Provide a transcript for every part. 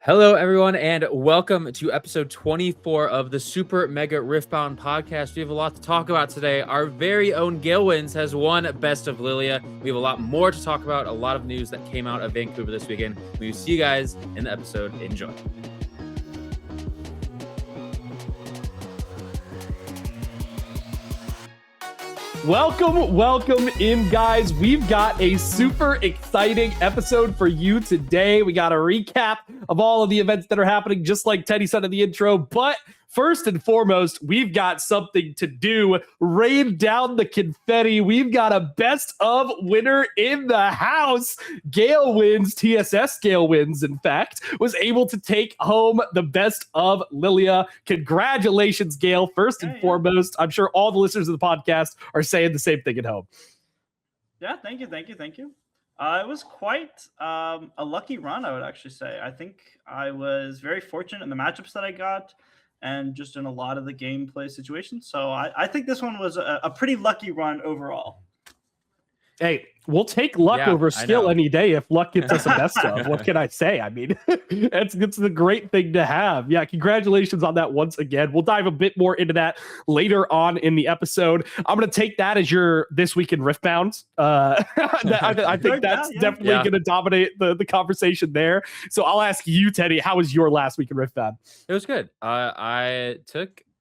Hello, everyone, and welcome to episode 24 of the Super Mega Riftbound Podcast. We have a lot to talk about today. Our very own GhaelWinds has won Best of Lillia. We have a lot more to talk about, a lot of news that came out of Vancouver this weekend. We will see you guys in the episode. Enjoy. Welcome in, guys. We've got a super exciting episode for you today. We got a recap of all of the events that are happening, just like Teddy said in the intro. But first and foremost, we've got something to do. Rain down the confetti. We've got a best of winner in the house. GhaelWinds, TSS GhaelWinds, in fact, was able to take home the best of Lillia. Congratulations, Ghael. First and foremost, I'm sure all the listeners of the podcast are saying the same thing at home. Yeah, thank you. It was quite a lucky run, I would actually say. I think I was very fortunate in the matchups that I got and just in a lot of the gameplay situations. So I think this one was a pretty lucky run overall. Hey, we'll take luck over skill any day if luck gets us a best of. What can I say? I mean, it's a great thing to have. Yeah, congratulations on that once again. We'll dive a bit more into that later on in the episode. I'm going to take that as your This Week in Riftbound. I think that's definitely going to dominate the conversation there. So I'll ask you, Teddy, how was your last week in Riftbound? It was good.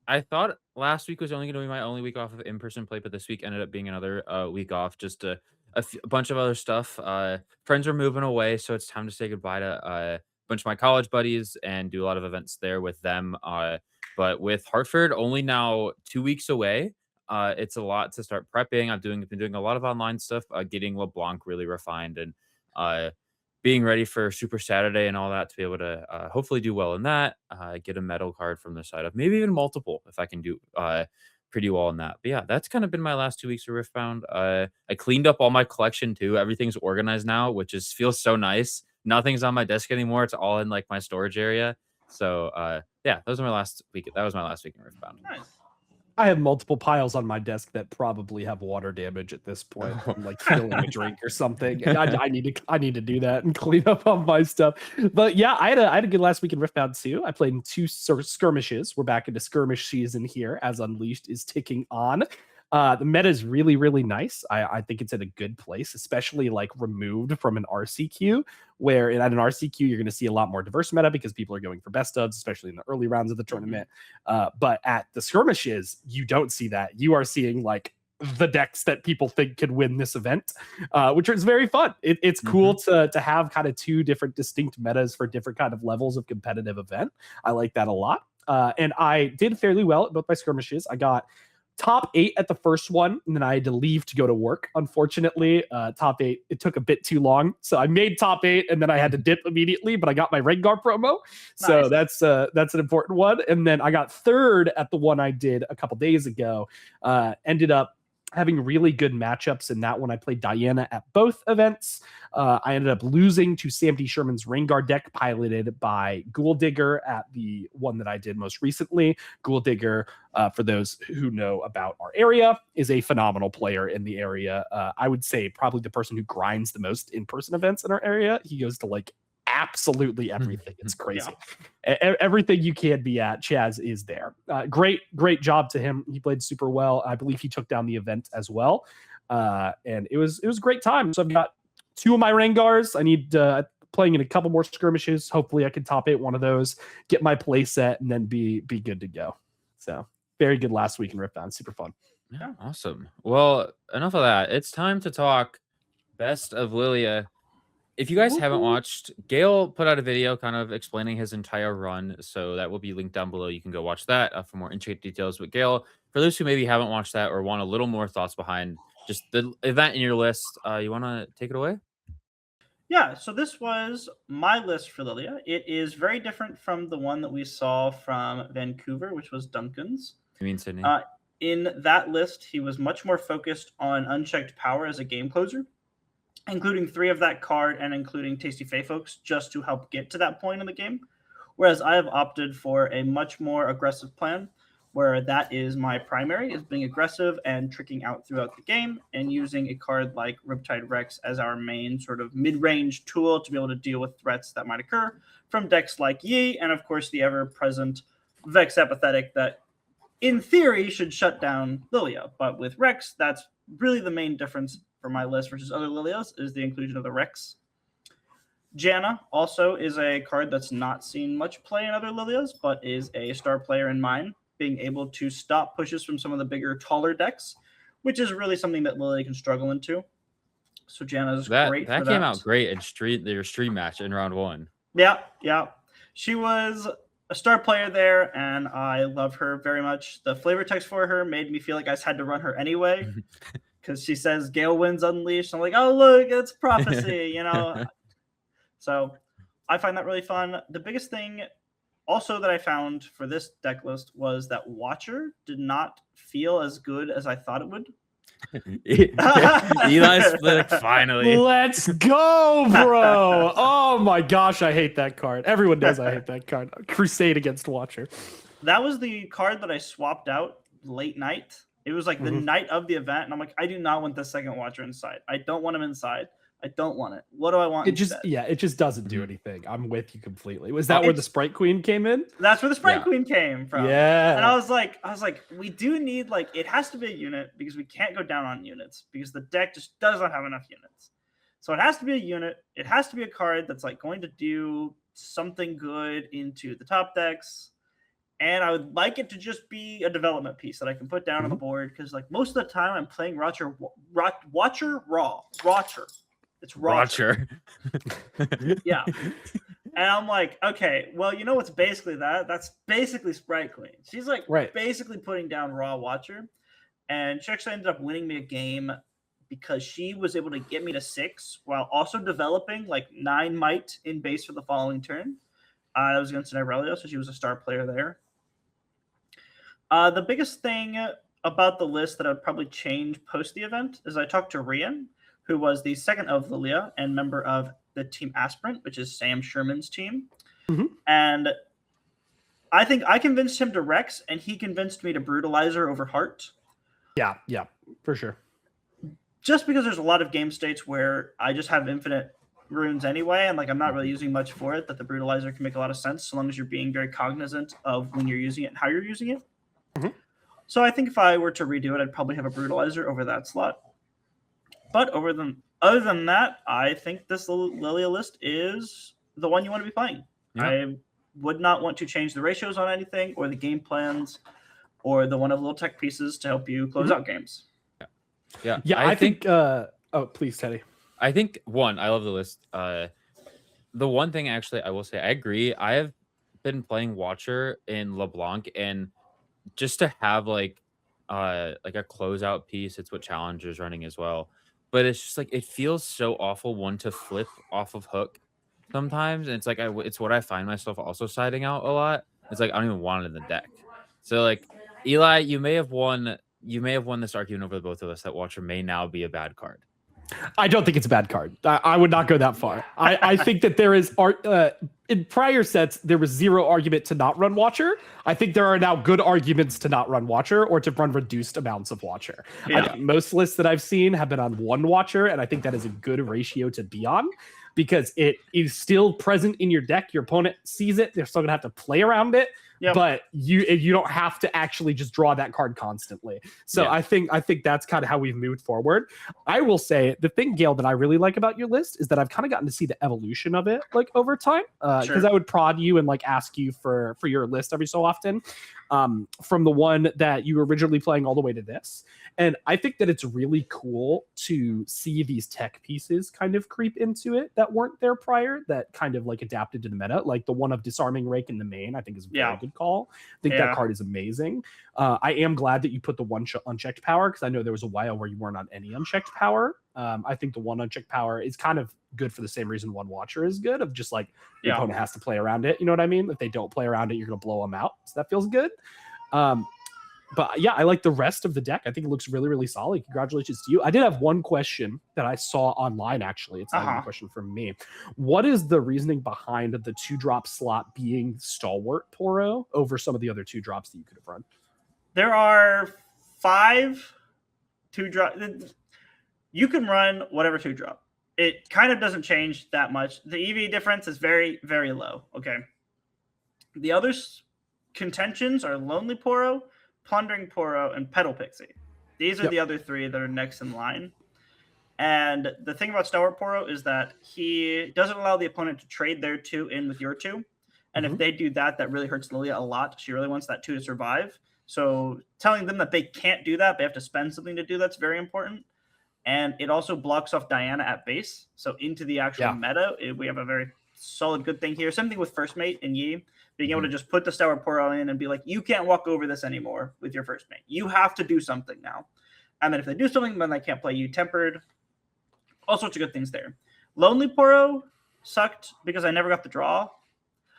I thought last week was only going to be my only week off of in-person play, but this week ended up being another week off. Just a bunch of other stuff. Friends are moving away, so it's time to say goodbye to a bunch of my college buddies and do a lot of events there with them. But with Hartford only now 2 weeks away, it's a lot to start prepping. I've been doing a lot of online stuff, getting LeBlanc really refined and being ready for Super Saturday and all that to be able to hopefully do well in that, get a medal card from the side of maybe even multiple if I can do pretty well in that. But yeah, that's kind of been my last 2 weeks of Riftbound. I cleaned up all my collection too. Everything's organized now, which feels so nice. Nothing's on my desk anymore. It's all in like my storage area. So yeah, that was my last week in Riftbound. Nice. I have multiple piles on my desk that probably have water damage at this point. I'm like filling a drink or something. And I need to do that and clean up on my stuff. But yeah, I had a good last week in Riftbound too. I played in 2 skirmishes. We're back into skirmish season here as Unleashed is ticking on. The meta is really, really nice. I think it's in a good place, especially like removed from an RCQ, where at an RCQ, you're going to see a lot more diverse meta because people are going for best ofs, especially in the early rounds of the tournament. But at the skirmishes, you don't see that. You are seeing like the decks that people think could win this event, which is very fun. It's cool to have kind of 2 different distinct metas for different kind of levels of competitive event. I like that a lot. And I did fairly well at both my skirmishes. I got top 8 at the first one, and then I had to leave to go to work. Unfortunately, top 8, it took a bit too long. So I made top 8, and then I had to dip immediately, but I got my Rengar promo. Nice. So that's an important one. And then I got 3rd at the one I did a couple days ago. Ended up having really good matchups in that one. I played Diana at both events. I ended up losing to Sam D. Sherman's Rengar deck piloted by Ghoul Digger at the one that I did most recently. Ghoul Digger, for those who know about our area, is a phenomenal player in the area. I would say probably the person who grinds the most in-person events in our area. He goes to like absolutely everything. It's crazy. Everything you can be at, Chaz is there. Great job to him. He played super well. I believe he took down the event as well. And it was a great time. So I've got 2 of my Rengars. I need playing in a couple more skirmishes. Hopefully I can top 8 one of those, get my play set, and then be good to go. So very good last week in Riftbound. Super fun. Yeah, awesome. Well, enough of that. It's time to talk best of Lillia. If you guys haven't watched, Ghael put out a video kind of explaining his entire run, so that will be linked down below. You can go watch that for more intricate details. But Ghael, for those who maybe haven't watched that or want a little more thoughts behind just the event in your list, you want to take it away? Yeah, so this was my list for Lillia. It is very different from the one that we saw from Vancouver, which was Duncan's. You mean Sydney? In that list, he was much more focused on unchecked power as a game closer, including 3 of that card and including Tasty Fae folks just to help get to that point in the game. Whereas I have opted for a much more aggressive plan where that is my primary, is being aggressive and tricking out throughout the game, and using a card like Riptide Rex as our main sort of mid-range tool to be able to deal with threats that might occur from decks like Yi, and of course the ever-present Vex Apathetic that, in theory, should shut down Lillia. But with Rex, that's really the main difference for my list versus other Lillias, is the inclusion of the Rex. Janna also is a card that's not seen much play in other Lillias, but is a star player in mine, being able to stop pushes from some of the bigger, taller decks, which is really something that Lillia can struggle into. So Janna is great for that. That came out great in your stream match in round 1. Yeah. She was a star player there, and I love her very much. The flavor text for her made me feel like I just had to run her anyway, because she says GhaelWinds Unleashed. I'm like, oh, look, it's prophecy, you know? So I find that really fun. The biggest thing also that I found for this deck list was that Watcher did not feel as good as I thought it would. Eli split finally. Let's go, bro. Oh my gosh, I hate that card. Everyone knows I hate that card. Crusade against Watcher. That was the card that I swapped out late night. It was like the night of the event, and I'm like, I do not want the second Watcher inside. I don't want him inside. I don't want it. What do I want? It just doesn't do anything. I'm with you completely. Was that where the Sprite Queen came in? That's where the Sprite Queen came from. Yeah. And I was like, we do need, like, it has to be a unit, because we can't go down on units, because the deck just doesn't have enough units. So it has to be a unit. It has to be a card that's like going to do something good into the top decks. And I would like it to just be a development piece that I can put down on the board, because like most of the time I'm playing Watcher raw. It's Roger. Yeah. And I'm like, okay, well, you know what's basically that? That's basically Sprite Queen. She's like basically putting down raw Watcher. And she actually ended up winning me a game because she was able to get me to 6 while also developing like 9 might in base for the following turn. That was against an Irelia, so she was a star player there. The biggest thing about the list that I would probably change post the event is I talked to Rian, who was the second of Lillia and member of the Team Aspirant, which is Sam Sherman's team. And I think I convinced him to Rex, and he convinced me to Brutalizer over Heart. Yeah, for sure. Just because there's a lot of game states where I just have infinite runes anyway, and like I'm not really using much for it, that the Brutalizer can make a lot of sense, so long as you're being very cognizant of when you're using it and how you're using it. So I think if I were to redo it, I'd probably have a Brutalizer over that slot. But other than that, I think this Lillia list is the one you want to be playing. Yeah. I would not want to change the ratios on anything, or the game plans, or the one of little tech pieces to help you close out games. Yeah. I think oh, please, Teddy. I think I love the list. The one thing actually I will say, I agree. I have been playing Watcher in LeBlanc, and just to have like a closeout piece, it's what Challenger's running as well. But it's just like, it feels so awful to flip off of hook sometimes. And it's like, it's what I find myself also siding out a lot. It's like, I don't even want it in the deck. So like, Eli, you may have won this argument over both of us that Watcher may now be a bad card. I don't think it's a bad card. I would not go that far. I think that there is in prior sets, there was zero argument to not run Watcher. I think there are now good arguments to not run Watcher or to run reduced amounts of Watcher. Yeah. I think most lists that I've seen have been on 1 Watcher, and I think that is a good ratio to be on, because it is still present in your deck. Your opponent sees it. They're still going to have to play around it. Yep. But you don't have to actually just draw that card constantly. So yeah. I think that's kind of how we've moved forward. I will say the thing, Ghael, that I really like about your list is that I've kind of gotten to see the evolution of it like over time. Because I would prod you and like ask you for your list every so often, from the one that you were originally playing all the way to this. And I think that it's really cool to see these tech pieces kind of creep into it that weren't there prior, that kind of like adapted to the meta. Like the one of Disarming Rake in the main, I think is a very good call. I think that card is amazing. I am glad that you put the 1 unchecked power, because I know there was a while where you weren't on any unchecked power. I think the 1 unchecked power is kind of good for the same reason 1 Watcher is good, of just like the opponent has to play around it. You know what I mean? If they don't play around it, you're going to blow them out. So that feels good. But yeah, I like the rest of the deck. I think it looks really, really solid. Congratulations to you. I did have one question that I saw online, actually. It's not even a question from me. What is the reasoning behind the 2-drop slot being Stalwart Poro over some of the other 2 drops that you could have run? There are 5 2-drop. You can run whatever 2-drop. It kind of doesn't change that much. The EV difference is very, very low. Okay. The other contentions are Lonely Poro, Plundering Poro, and Petal Pixie. These are the other 3 that are next in line. And the thing about Stalwart Poro is that he doesn't allow the opponent to trade their 2 in with your 2. And if they do that, that really hurts Lillia a lot. She really wants that 2 to survive. So telling them that they can't do that, they have to spend something to do that's very important. And it also blocks off Diana at base. So into the actual meta, we have a very solid good thing here. Same thing with First Mate and Yi. Being able to just put the Stalwart Poro in and be like, you can't walk over this anymore with your First Mate. You have to do something now. And then if they do something, then they can't play you tempered. All sorts of good things there. Lonely Poro sucked because I never got the draw.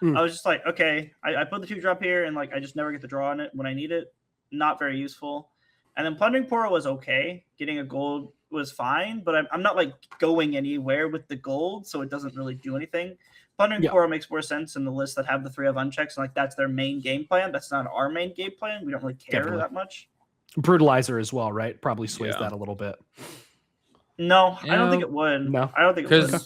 I was just like, okay, I put the 2-drop here and like I just never get the draw on it when I need it. Not very useful. And then Plundering Poro was okay. Getting a gold was fine, but I'm not like going anywhere with the gold, so it doesn't really do anything. Plundering Poro makes more sense in the list that have the 3 of unchecks, and like that's their main game plan. That's not our main game plan. We don't really care that much. Brutalizer as well, right? Probably sways that a little bit. No, I don't think it would. No, I don't think it would.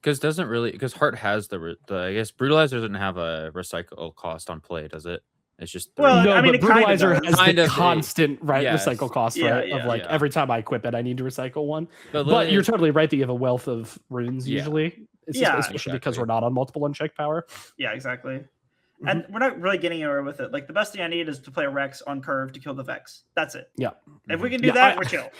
Because Heart has the I guess Brutalizer doesn't have a recycle cost on play, does it? It's just well, no, I mean, but Brutalizer has kind the of constant recycle cost, right? Of like every time I equip it, I need to recycle 1. But you're totally right that you have a wealth of runes usually. Especially because we're not on multiple unchecked power. Yeah, exactly. And we're not really getting anywhere with it. Like the best thing I need is to play a Rex on curve to kill the Vex. That's it. Yeah. If we can do that, we're chill.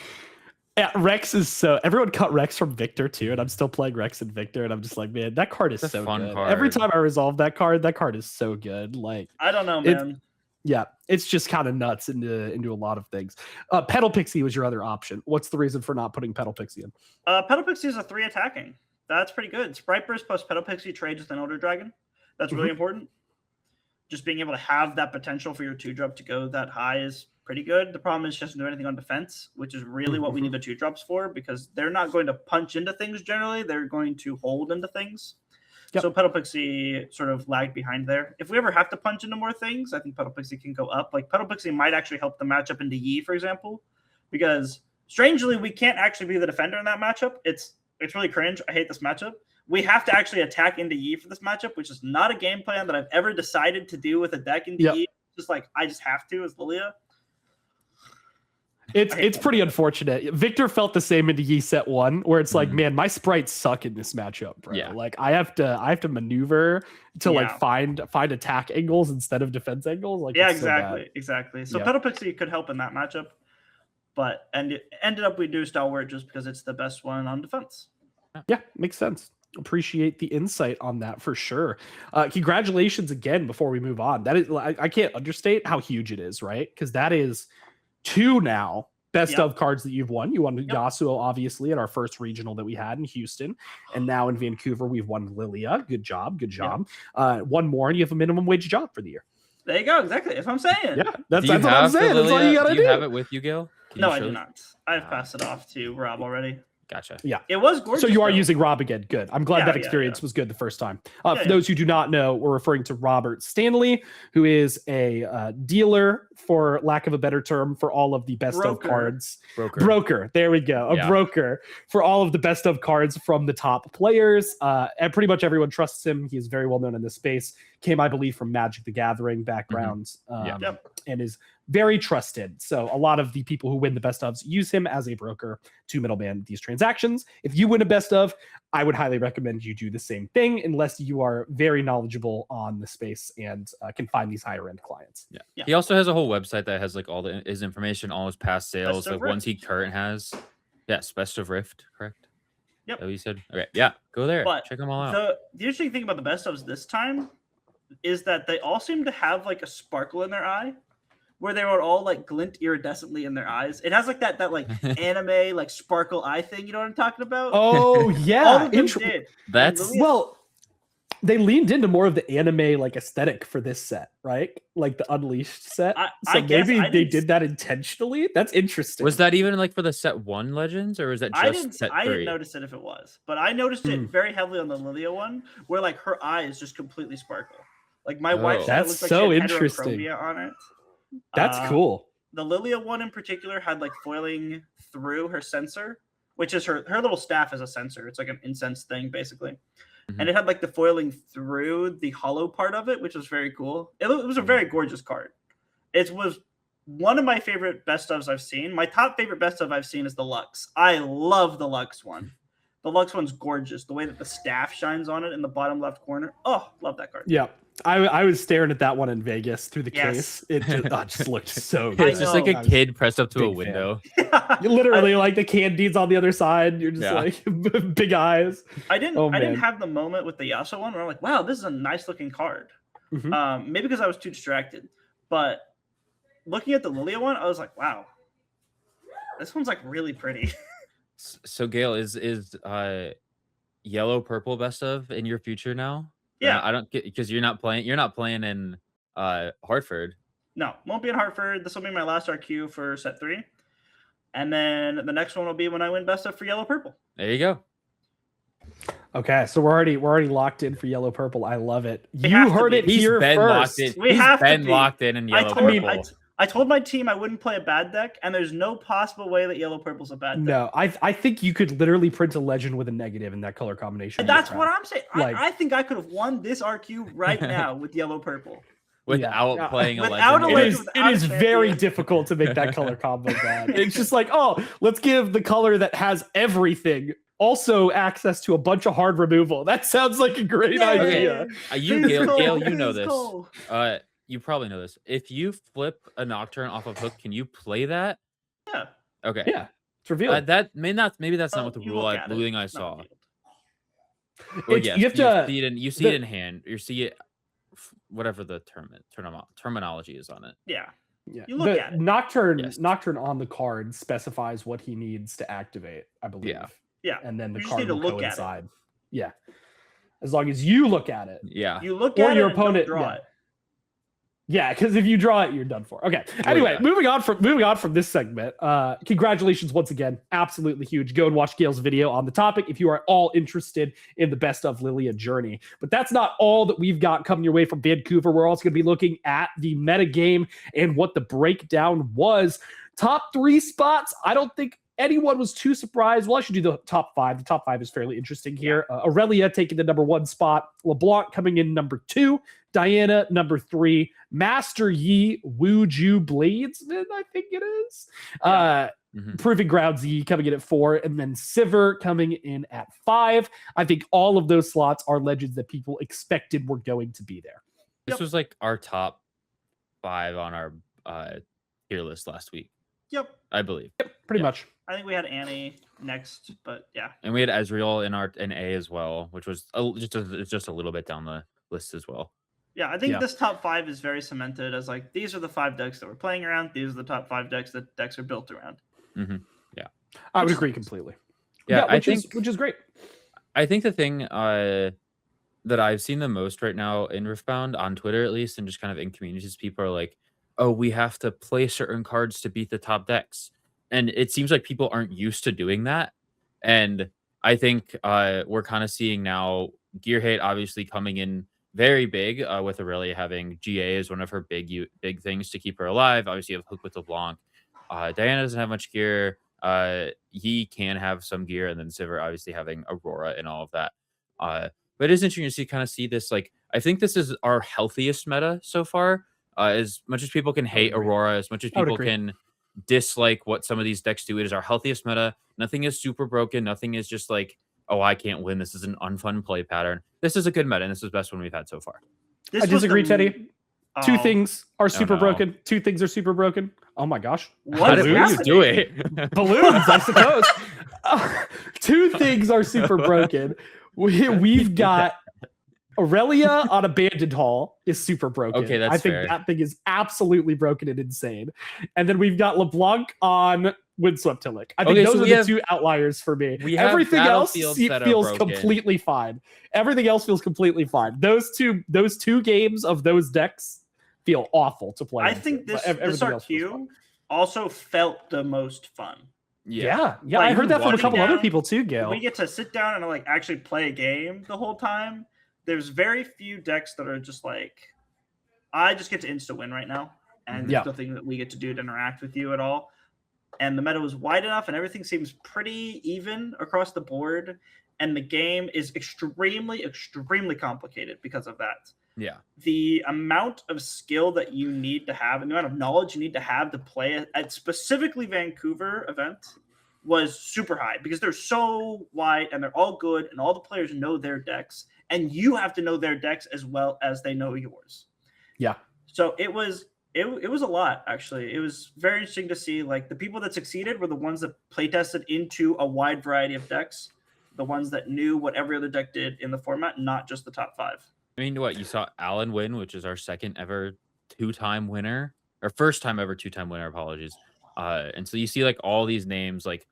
Yeah, Rex is so everyone cut Rex from Victor too, and I'm still playing Rex and Victor, and I'm just like, man, that card is so good. Card. Every time I resolve that card is so good. Like I don't know, man. It's just kind of nuts into a lot of things. Petal Pixie was your other option. What's the reason for not putting Petal Pixie in? Petal Pixie is a 3 attacking. That's pretty good. Sprite Burst plus Petal Pixie trades with an Elder Dragon. That's really important. Just being able to have that potential for your 2-drop to go that high is pretty good. The problem is she doesn't do anything on defense, which is really what we need the 2-drops for, because they're not going to punch into things generally. They're going to hold into things. So Petal Pixie sort of lagged behind there. If we ever have to punch into more things, I think Petal Pixie can go up. Like Petal Pixie might actually help the matchup into Yi, for example, because strangely, we can't actually be the defender in that matchup. It's really cringe. I hate this matchup. We have to actually attack into Yi for this matchup, which is not a game plan that I've ever decided to do with a deck into Yi. Just like I just have to as Lillia. It's pretty unfortunate. Victor felt the same into Yi set 1, where it's like, man, my sprites suck in this matchup, bro. Yeah. Like I have to maneuver to like find attack angles instead of defense angles. Like exactly. So Petal Pixie could help in that matchup, but it ended up we do Stalwart just because it's the best one on defense. Yeah, makes sense. Appreciate the insight on that for sure. Congratulations again before we move on. That is, I can't understate how huge it is, right? Because that is 2 now best of cards that you've won. You won Yasuo, obviously, at our first regional that we had in Houston. And now in Vancouver, we've won Lillia. Good job. One more, and you have a minimum wage job for the year. There you go. Exactly. That's what I'm saying. Yeah, that's what I'm saying. That's all you got to do. Do you have it with you, Ghael? No, I do not. I've passed it off to Rob already. Gotcha. Yeah. It was gorgeous. So you are using Rob again. Good. I'm glad that experience was good the first time. For those who do not know, we're referring to Robert Stanley, who is a dealer, for lack of a better term, for all of the best of cards. Broker. There we go. A broker for all of the best of cards from the top players. And pretty much everyone trusts him. He is very well known in this space. Came, I believe, from Magic the Gathering background. And is very trusted. So a lot of the people who win the best ofs use him as a broker to middleman these transactions. If you win a best of, I would highly recommend you do the same thing, unless you are very knowledgeable on the space and can find these higher end clients. Yeah. He also has a whole website that has like all his information, all his past sales, like ones he current has. Yes, Best of Rift, correct? Yep. That what you said? Okay, yeah, go there. But check them all out. The interesting thing about the best ofs this time is that they all seem to have like a sparkle in their eye, where they would all like glint iridescently in their eyes. It has like that like anime like sparkle eye thing. You know what I'm talking about? Oh yeah, all of them did. That's well, they leaned into more of the anime like aesthetic for this set, right? Like the Unleashed set. So maybe they did that intentionally. That's interesting. Was that even like for the set 1 Legends, or was that just set 3? I didn't notice it if it was, but I noticed it very heavily on the Lillia one, where like her eyes just completely sparkle. Like my wife, that's looks like so she had interesting heterochromia on it. That's cool. the Lillia one in particular had like foiling through her sensor, which is her little staff is a sensor. It's like an incense thing basically. And it had like the foiling through the hollow part of it, which was very cool. It was a very gorgeous card. It was one of my favorite best ofs I've seen. My top favorite best of I've seen is the Lux. I love the Lux one. The Lux one's gorgeous. The way that the staff shines on it in the bottom left corner. Oh, love that card. Yeah. I was staring at that one in Vegas through the case. It just looked so good. It's just like a kid pressed up to a big window. Literally, like the candies on the other side. You're just like big eyes. I didn't have the moment with the Yasuo one where I'm like, wow, this is a nice looking card. Maybe because I was too distracted. But looking at the Lillia one, I was like, wow, this one's like really pretty. So Ghael, is yellow purple best of in your future now? Yeah, I don't get because you're not playing in Hartford. No, won't be in Hartford. This will be my last RQ for set 3. And then the next one will be when I win best of for yellow purple. There you go. Okay, so we're already locked in for yellow purple. I love it. You heard it here first. He's been locked in yellow purple. I told my team I wouldn't play a bad deck, and there's no possible way that yellow purple's a bad deck. No, I think you could literally print a legend with a negative in that color combination. And that's what I'm saying. I think I could have won this RQ right now with yellow purple. Without playing a legend. It is very difficult to make that color combo bad. It's just like, oh, let's give the color that has everything also access to a bunch of hard removal. That sounds like a great idea. Ghael, you know this. You probably know this. If you flip a Nocturne off of hook, can you play that? Yeah. Okay. Yeah. It's revealed. Maybe that's not what the ruling I saw. You have to you see it in hand. You see it, whatever the terminology is on it. Yeah. Yeah. You look at it. Nocturne on the card specifies what he needs to activate, I believe. Yeah. And then the You just card need to will look at coincide. Yeah. As long as you look at it. Yeah. You look or at your it opponent and don't draw it. Yeah, because if you draw it, you're done for. Okay. Anyway, moving on from this segment. Congratulations once again. Absolutely huge. Go and watch Ghael's video on the topic if you are all interested in the best of Lillia journey. But that's not all that we've got coming your way from Vancouver. We're also going to be looking at the meta game and what the breakdown was. Top 3 spots. I don't think anyone was too surprised. Well, I should do the top 5. The top 5 is fairly interesting here. Aurelia taking the number 1 spot. LeBlanc coming in number 2. Diana, number 3. Master Yi, Wuju Blades, I think it is. Proving Grounds Yi coming in at 4. And then Sivir coming in at 5. I think all of those slots are legends that people expected were going to be there. This was like our top 5 on our tier list last week. Yep. I believe. Yep, pretty much. I think we had Annie next, but yeah. And we had Ezreal in A as well, which was just a little bit down the list as well. Yeah, I think this top 5 is very cemented as like these are the 5 decks that we're playing around. These are the top 5 decks that decks are built around. Yeah, I would agree completely. Yeah, which is great. I think the thing that I've seen the most right now in Riftbound on Twitter, at least, and just kind of in communities, people are like, "Oh, we have to play certain cards to beat the top decks," and it seems like people aren't used to doing that. And I think we're kind of seeing now Gear Hate obviously coming in very big with Aurelia having GA as one of her big things to keep her alive. Obviously, you have Hook with LeBlanc. Diana doesn't have much gear. He can have some gear, and then Sivir obviously having Aurora and all of that. But it is interesting to see this. Like, I think this is our healthiest meta so far. As much as people can hate Aurora, as much as people can dislike what some of these decks do, it is our healthiest meta. Nothing is super broken. Nothing is just like, oh, I can't win. This is an unfun play pattern. This is a good meta, and this is the best one we've had so far. I disagree, Teddy. 2 things are super broken. 2 things are super broken. Oh my gosh. What are you doing? Balloons, I suppose. 2 things are super broken. We've got Aurelia on Abandoned Hall is super broken. Okay, that's I think fair. that thing is absolutely broken and insane. And then we've got LeBlanc on Windswept Tillich. I think those are the 2 outliers for me. Everything else feels completely fine. Everything else feels completely fine. Those two games of those decks feel awful to play. I think this RQ also felt the most fun. Yeah. Like, I heard that from a couple other people too, Ghael. We get to sit down and like actually play a game the whole time. There's very few decks that are just like, I just get to insta win right now, and Yeah. there's nothing that we get to do to interact with you at all. And the meta was wide enough, and everything seems pretty even across the board. And the game is extremely, extremely complicated because of that. Yeah. The amount of skill that you need to have and the amount of knowledge you need to have to play at specifically Vancouver event was super high because they're so wide and they're all good and all the players know their decks and you have to know their decks as well as they know yours. Yeah. So it was a lot, actually. It was very interesting to see, like, the people that succeeded were the ones that playtested into a wide variety of decks, the ones that knew what every other deck did in the format, not just the top 5. I mean, what you saw Alan win, which is our second ever 2-time winner, or first time ever 2-time winner. Apologies. And so you see like all these names, like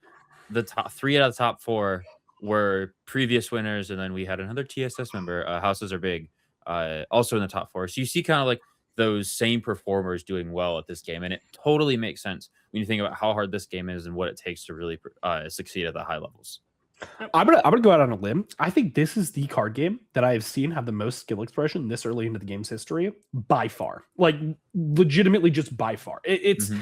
the top 3 out of the top 4 were previous winners, and then we had another TSS member. Houses are big, also in the top 4. So you see kind of like those same performers doing well at this game, and it totally makes sense when you think about how hard this game is and what it takes to really succeed at the high levels. I'm gonna go out on a limb. I think this is the card game that I have seen have the most skill expression this early into the game's history by far. Like legitimately, just by far. It's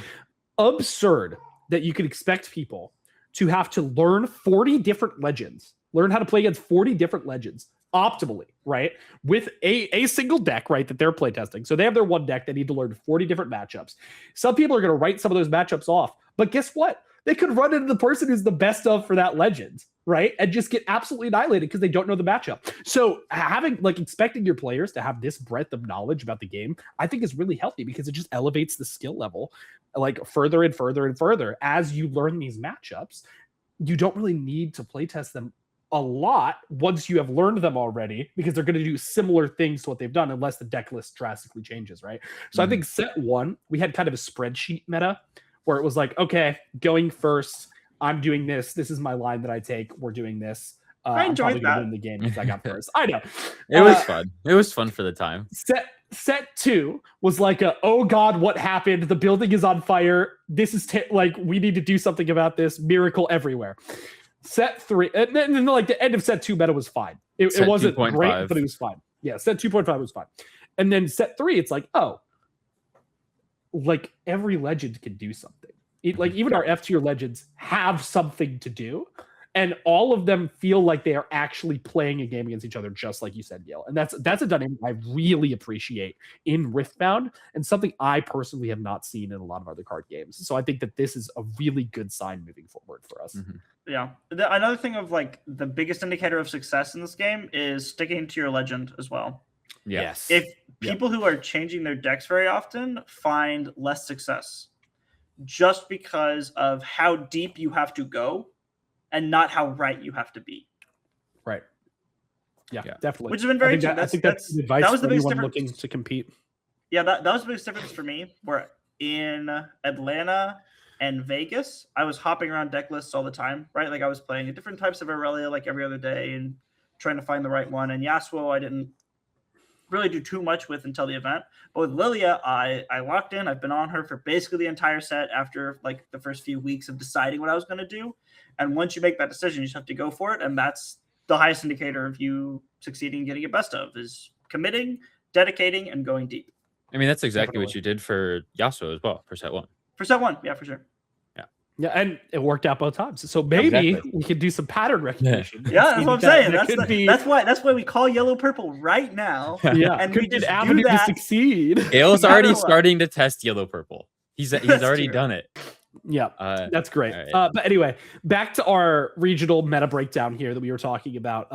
absurd that you could expect people to have to learn 40 different legends, learn how to play against 40 different legends optimally, right? With a single deck, right, that they're playtesting. So they have their one deck. They need to learn 40 different matchups. Some people are going to write some of those matchups off, but guess what? They could run into the person who's the best of for that legend, right? And just get absolutely annihilated because they don't know the matchup. So having, like, expecting your players to have this breadth of knowledge about the game, I think is really healthy because it just elevates the skill level, like, further and further and further. As you learn these matchups, you don't really need to playtest them a lot once you have learned them already, because they're going to do similar things to what they've done unless the deck list drastically changes, right? So I think set 1, we had kind of a spreadsheet meta where it was like, okay, going first, I'm doing this. This is my line that I take. We're doing this. I enjoyed that. Win the game because I got first. I know. It was fun. It was fun for the time. Set 2 was like oh God, what happened? The building is on fire. This is like, we need to do something about this. Miracle everywhere. Set 3, and then like the end of set 2 meta was fine. It wasn't 2.5. great, but it was fine. Yeah, set 2.5 was fine. And then set 3, it's like, oh, like every legend can do something. Like even our F tier legends have something to do, and all of them feel like they are actually playing a game against each other, just like you said, Ghael. And that's a dynamic I really appreciate in Riftbound, and something I personally have not seen in a lot of other card games. So I think that this is a really good sign moving forward for us. Yeah. Another thing of like the biggest indicator of success in this game is sticking to your legend as well. Yes. If people who are changing their decks very often find less success just because of how deep you have to go and not how right you have to be. Right. Yeah. Definitely. Which has been very interesting. I think that's advice that was for the biggest anyone difference. looking to compete. Yeah, that was the biggest difference for me. Where in Atlanta and Vegas, I was hopping around deck lists all the time, right? Like I was playing different types of Aurelia like every other day and trying to find the right one. And Yasuo, I didn't really do too much with until the event. But with Lillia, I locked in. I've been on her for basically the entire set after like the first few weeks of deciding what I was going to do. And once you make that decision, you just have to go for it. And that's the highest indicator of you succeeding and getting a best of, is committing, dedicating, and going deep. I mean, that's exactly what you did for Yasuo as well for set 1. For set 1, yeah, for sure. Yeah, and it worked out both times. So maybe we could do some pattern recognition. Yeah, that's what I'm saying. That's why we call yellow purple right now. Yeah, and could we be an just avenue do to that. succeed. Ghael's already starting to test yellow purple. He's already true. done it. Yeah, that's great. Right. But anyway, back to our regional meta breakdown here that we were talking about.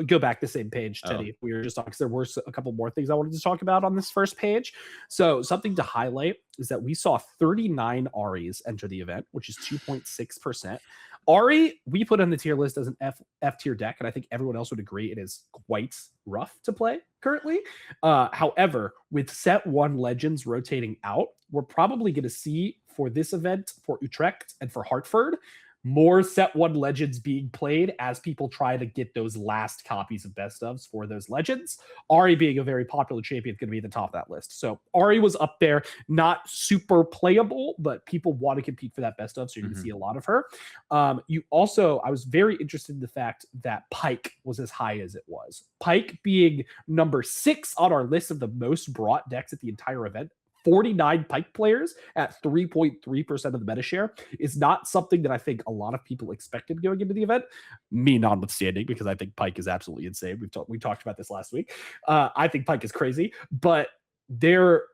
Go back the same page, Teddy. We were just talking, because there were a couple more things I wanted to talk about on this first page. So something to highlight is that we saw 39 Aries enter the event, which is 2.6%. Ari, we put on the tier list as an F tier deck, and I think everyone else would agree it is quite rough to play currently. However, with set 1 legends rotating out, we're probably going to see for this event, for Utrecht and for Hartford, more set 1 legends being played as people try to get those last copies of best ofs for those legends. Ari, being a very popular champion, is going to be at the top of that list. So Ari was up there, not super playable, but people want to compete for that best of, so you're going to see a lot of her. I was very interested in the fact that Pike was as high as it was. Pike being number 6 on our list of the most brought decks at the entire event 49 Pike players at 3.3% of the meta share is not something that I think a lot of people expected going into the event, me notwithstanding, because I think Pike is absolutely insane. We talked about this last week. I think Pike is crazy, but there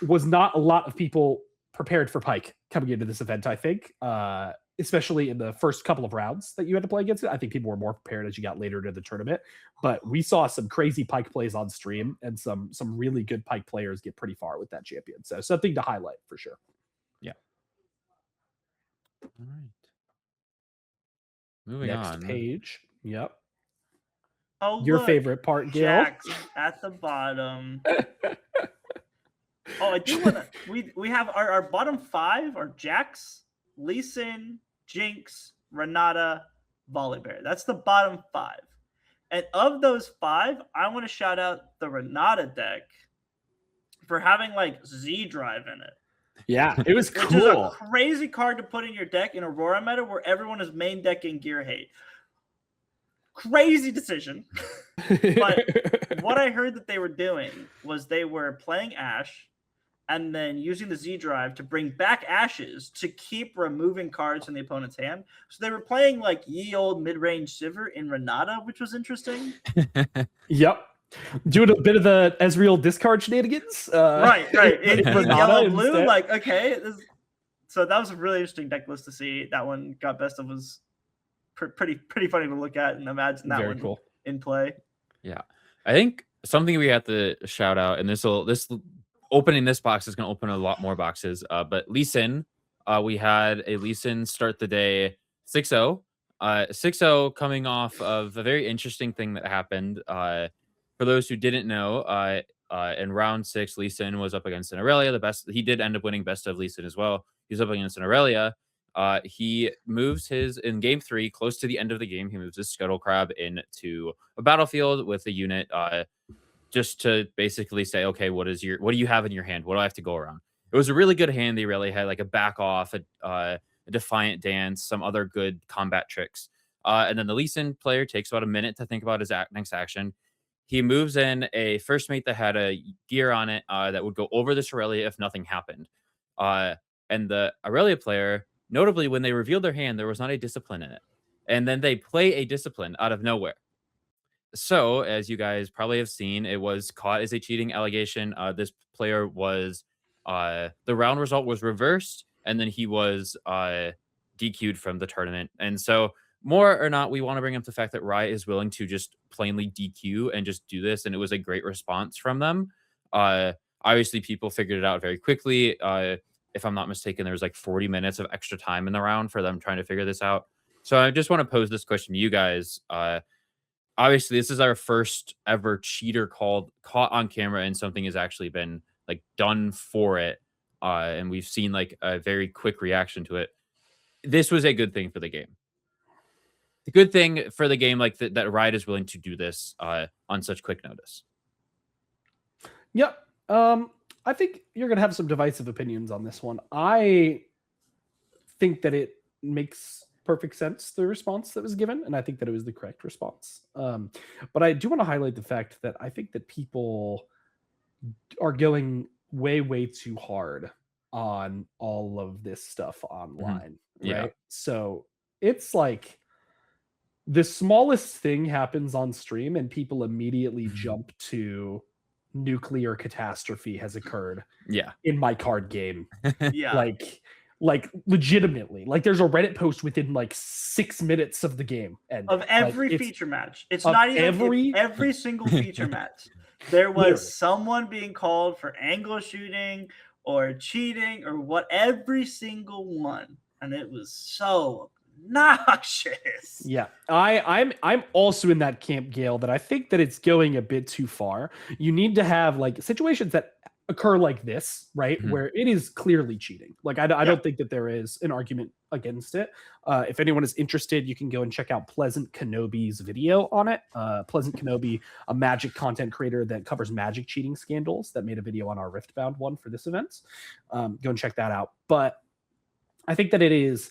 was not a lot of people prepared for Pike coming into this event, I think, especially in the first couple of rounds that you had to play against it. I think people were more prepared as you got later into the tournament, but we saw some crazy Pike plays on stream and some really good Pike players get pretty far with that champion. So something to highlight for sure. Yeah. All right. Moving Next on. page. Yep. Oh, Your look, favorite part, Ghael? Jax at the bottom. Oh, I do want to. We have our bottom 5 are Jax, Lee Sin, Jinx, Renata, Volibear. That's the bottom 5. And of those 5, I want to shout out the Renata deck for having like Z Drive in it. Yeah, it was Which is a cool. crazy card to put in your deck in Aurora meta where everyone is main decking Gear Hate. Crazy decision. But what I heard that they were doing was they were playing Ashe and then using the Z Drive to bring back Ashes to keep removing cards from the opponent's hand. So they were playing like ye old mid-range Sivir in Renata, which was interesting. Yep. Doing a bit of the Ezreal discard shenanigans. Right. In Renata yellow blue, instead. like, okay. So that was a really interesting deck list to see. That one got best of was pretty funny to look at and imagine that Very one cool. in play. Yeah. I think something we have to shout out, and this opening this box is going to open a lot more boxes. But Lee Sin, we had a Lee Sin start the day 6-0. 6-0 coming off of a very interesting thing that happened. For those who didn't know, in round 6, Lee Sin was up against an Aurelia. He did end up winning best of Lee Sin as well. He's up against an Aurelia. He moves in game 3, close to the end of the game, he moves his Scuttle Crab into a battlefield with a unit, just to basically say, okay, what do you have in your hand? What do I have to go around? It was a really good hand. They really had like a back off, a defiant dance, some other good combat tricks. And then the Lee Sin player takes about a minute to think about his next action. He moves in a first mate that had a gear on it that would go over this Aurelia if nothing happened. And the Aurelia player, notably, when they revealed their hand, there was not a discipline in it. And then they play a discipline out of nowhere. So, as you guys probably have seen, it was caught as a cheating allegation. This player was, the round result was reversed, and then he was DQ'd from the tournament. And so, more or not, we want to bring up the fact that Riot is willing to just plainly DQ and just do this, and it was a great response from them. Obviously, people figured it out very quickly. If I'm not mistaken, there was like 40 minutes of extra time in the round for them trying to figure this out. So I just want to pose this question to you guys. Obviously, this is our first ever cheater caught on camera, and something has actually been like done for it. And we've seen like a very quick reaction to it. This was a good thing for the game. The good thing for the game, like that Riot is willing to do this on such quick notice. Yep. I think you're going to have some divisive opinions on this one. I think that it makes perfect sense, the response that was given, and I think that it was the correct response. But I do want to highlight the fact that I think that people are going way too hard on all of this stuff online, Yeah. right? So it's like the smallest thing happens on stream and people immediately jump to nuclear catastrophe has occurred in my card game. Yeah. Like legitimately, like there's a Reddit post within like 6 minutes of the game and of every feature match. It's not even every single feature match. There was someone being called for angle shooting or cheating or what, every single one, and it was so noxious. Yeah, I'm also in that camp, Ghael, that I think that it's going a bit too far. You need to have like situations that occur like this, right? Where it is clearly cheating. Like I don't think that there is an argument against it. If anyone is interested, you can go and check out Pleasant Kenobi's video on it. Pleasant Kenobi, a Magic content creator that covers Magic cheating scandals, that made a video on our Riftbound one for this event. Go and check that out. But I think that it is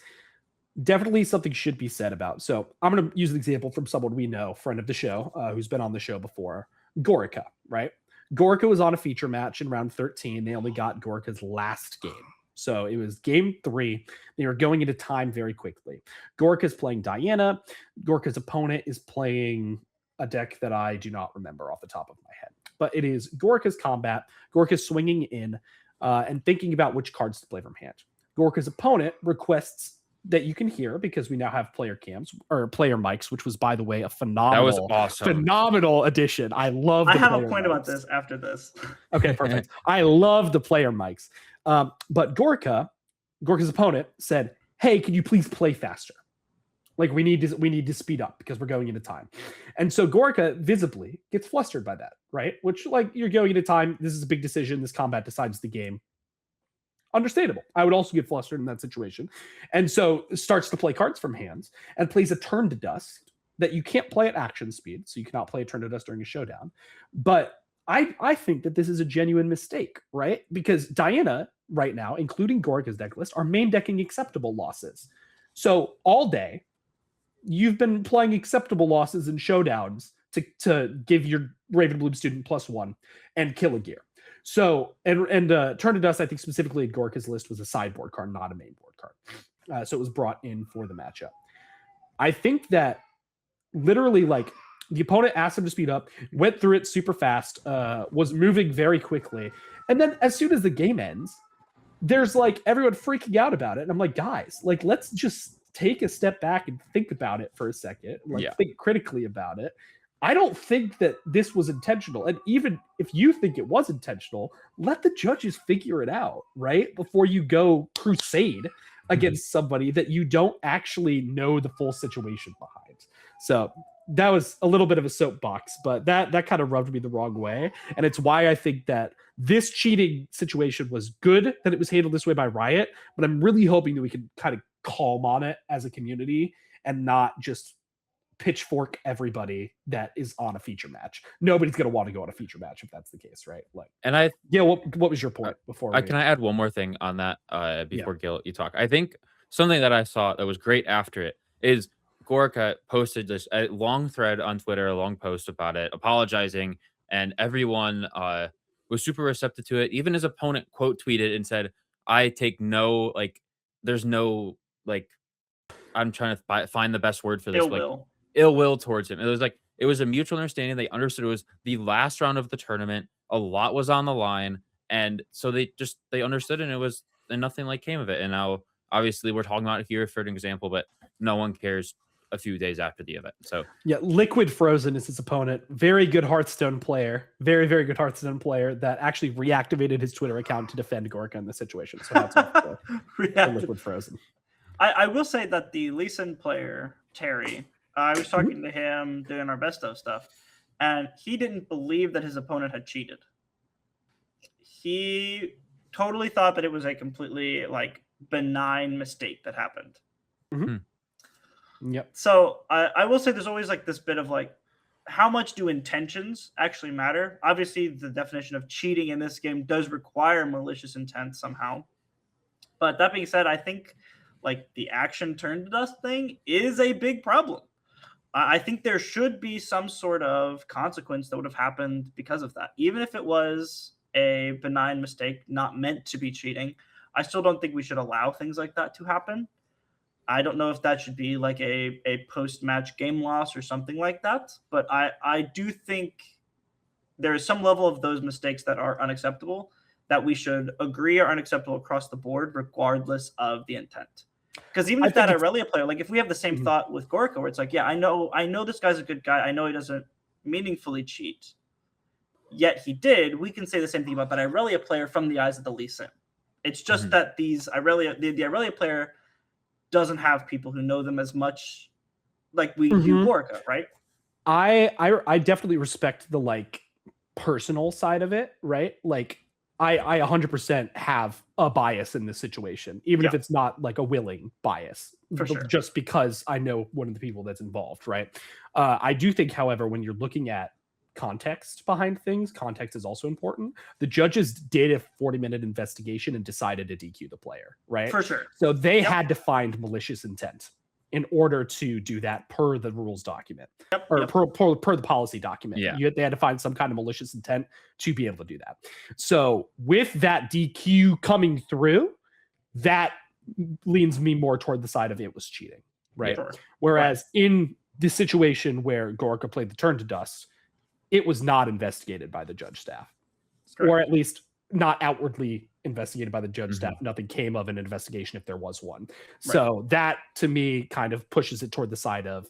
definitely something should be said about. So I'm going to use an example from someone we know, friend of the show, who's been on the show before, Gorica, right? Gorka was on a feature match in round 13. They only got Gorka's last game. So it was game 3. They were going into time very quickly. Gorka's playing Diana. Gorka's opponent is playing a deck that I do not remember off the top of my head. But it is Gorka's combat. Gorka's swinging in and thinking about which cards to play from hand. Gorka's opponent requests that you can hear, because we now have player cams or player mics, which was, by the way, a phenomenal, phenomenal addition. I love. I have a point about this after this. Okay, perfect. I love the player mics. But Gorka's opponent said, "Hey, can you please play faster? Like we need to speed up because we're going into time." And so Gorka visibly gets flustered by that, right? Which, like, you're going into time. This is a big decision. This combat decides the game. Understandable. I would also get flustered in that situation. And so starts to play cards from hands and plays a Turn to Dust that you can't play at action speed. So you cannot play a Turn to Dust during a showdown. But I think that this is a genuine mistake, right? Because Diana right now, including Gorka's deck list, are main decking acceptable losses. So all day, you've been playing acceptable losses in showdowns to give your Raven Bloom student +1 and kill a gear. So, and Turn to Dust, I think specifically at Gorka's list, was a sideboard card, not a main board card. So it was brought in for the matchup. I think that literally, like, the opponent asked him to speed up, went through it super fast, was moving very quickly. And then as soon as the game ends, there's like everyone freaking out about it. And I'm like, guys, like, let's just take a step back and think about it for a second. Like, think critically about it. I don't think that this was intentional. And even if you think it was intentional, let the judges figure it out, right? Before you go crusade against somebody that you don't actually know the full situation behind. So that was a little bit of a soapbox, but that kind of rubbed me the wrong way. And it's why I think that this cheating situation was good that it was handled this way by Riot, but I'm really hoping that we can kind of calm on it as a community and not just pitchfork everybody that is on a feature match. Nobody's going to want to go on a feature match if that's the case, right? Like, and what was your point before? Can I add one more thing on that before Ghael, you talk? I think something that I saw that was great after it is Gorka posted this a long thread on Twitter, a long post about it, apologizing, and everyone was super receptive to it. Even his opponent quote tweeted and said, "I take no, like, there's no, like, I'm trying to find the best word for this, ill will towards him." It was like, it was a mutual understanding. They understood it was the last round of the tournament. A lot was on the line. And so they understood, and nothing like came of it. And now obviously we're talking about here for an example, but no one cares a few days after the event. So yeah, Liquid Frozen is his opponent. Very good Hearthstone player. Very, very good Hearthstone player that actually reactivated his Twitter account to defend Gorka in this situation. So that's Liquid Frozen. I will say that the Lee Sin player, Terry, I was talking to him doing our best of stuff, and he didn't believe that his opponent had cheated. He totally thought that it was a completely, like, benign mistake that happened. Yep. So I will say there's always like this bit of like, how much do intentions actually matter? Obviously, the definition of cheating in this game does require malicious intent somehow. But that being said, I think like the action Turn to Dust thing is a big problem. I think there should be some sort of consequence that would have happened because of that. Even if it was a benign mistake, not meant to be cheating, I still don't think we should allow things like that to happen. I don't know if that should be like a post-match game loss or something like that. But I do think there is some level of those mistakes that are unacceptable that we should agree are unacceptable across the board, regardless of the intent. Because even if that Irelia player, like if we have the same thought with Gorka, where it's like, yeah, I know this guy's a good guy. I know he doesn't meaningfully cheat. Yet he did. We can say the same thing about that Irelia player from the eyes of the Lee Sin. It's just that the Irelia player doesn't have people who know them as much like we do Gorka, right? I definitely respect the like personal side of it, right? Like I 100% have a bias in this situation, even if it's not like a willing bias, for sure. Just because I know one of the people that's involved, right? I do think, however, when you're looking at context behind things, context is also important. The judges did a 40-minute investigation and decided to DQ the player, right? For sure. So they had to find malicious intent in order to do that per the rules document or Yep. per the policy document. Yeah. They had to find some kind of malicious intent to be able to do that. So with that DQ coming through, that leans me more toward the side of it was cheating, right? Sure. Whereas in the situation where Gorka played the turn to dust, it was not investigated by the judge staff, or at least not outwardly investigated by the judge staff. Nothing came of an investigation if there was one. So that to me kind of pushes it toward the side of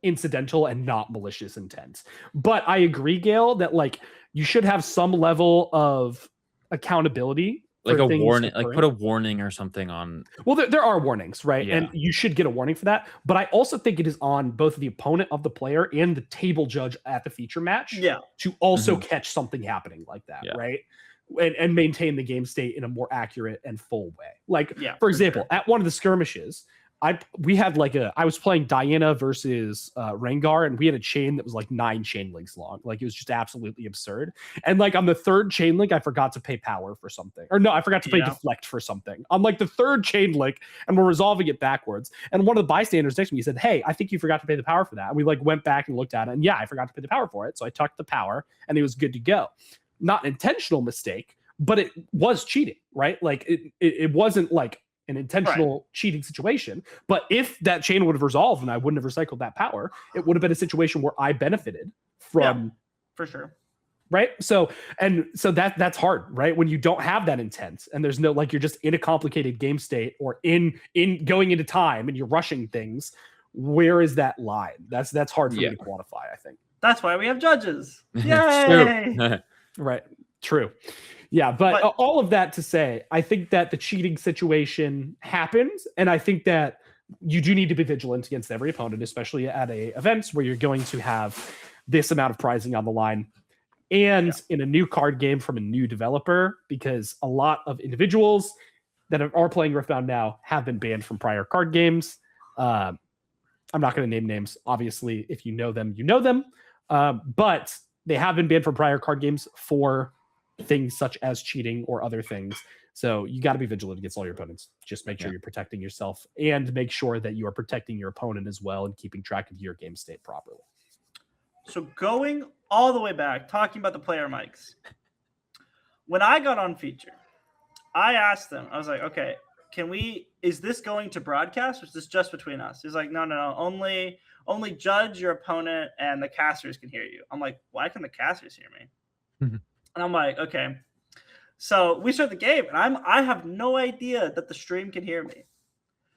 incidental and not malicious intent. But I agree, Ghael, that like you should have some level of accountability. Like a warning, like put a warning or something on. Well, there are warnings, right? Yeah. And you should get a warning for that. But I also think it is on both the opponent of the player and the table judge at the feature match to also catch something happening like that, right? And maintain the game state in a more accurate and full way. Like, for example, at one of the skirmishes, I was playing Diana versus Rengar, and we had a chain that was like 9 chain links long. Like it was just absolutely absurd. And like on the 3rd chain link, I forgot to pay power for something. Or no, I forgot to pay deflect for something. On like the 3rd chain link, and we're resolving it backwards. And one of the bystanders next to me said, "Hey, I think you forgot to pay the power for that." And we like went back and looked at it, and yeah, I forgot to pay the power for it. So I tucked the power, and it was good to go. Not an intentional mistake, but it was cheating, right? Like it wasn't like an intentional cheating situation. But if that chain would have resolved and I wouldn't have recycled that power, it would have been a situation where I benefited from for sure. Right. So that's hard, right? When you don't have that intent and there's no, like, you're just in a complicated game state or in going into time and you're rushing things. Where is that line? That's hard for me to quantify, I think. That's why we have judges. Yay! Right. True. Yeah, but all of that to say, I think that the cheating situation happens, and I think that you do need to be vigilant against every opponent, especially at events where you're going to have this amount of prizing on the line, and in a new card game from a new developer, because a lot of individuals that are playing Riftbound now have been banned from prior card games. I'm not going to name names. Obviously, if you know them, you know them. But they have been banned from prior card games for things such as cheating or other things. So you got to be vigilant against all your opponents. Just make sure you're protecting yourself and make sure that you are protecting your opponent as well and keeping track of your game state properly. So going all the way back, talking about the player mics. When I got on feature, I asked them, I was like, okay, is this going to broadcast or is this just between us? He's like, no, only judge, your opponent, and the casters can hear you. I'm like, why can the casters hear me? And I'm like, okay. So we start the game, and I have no idea that the stream can hear me.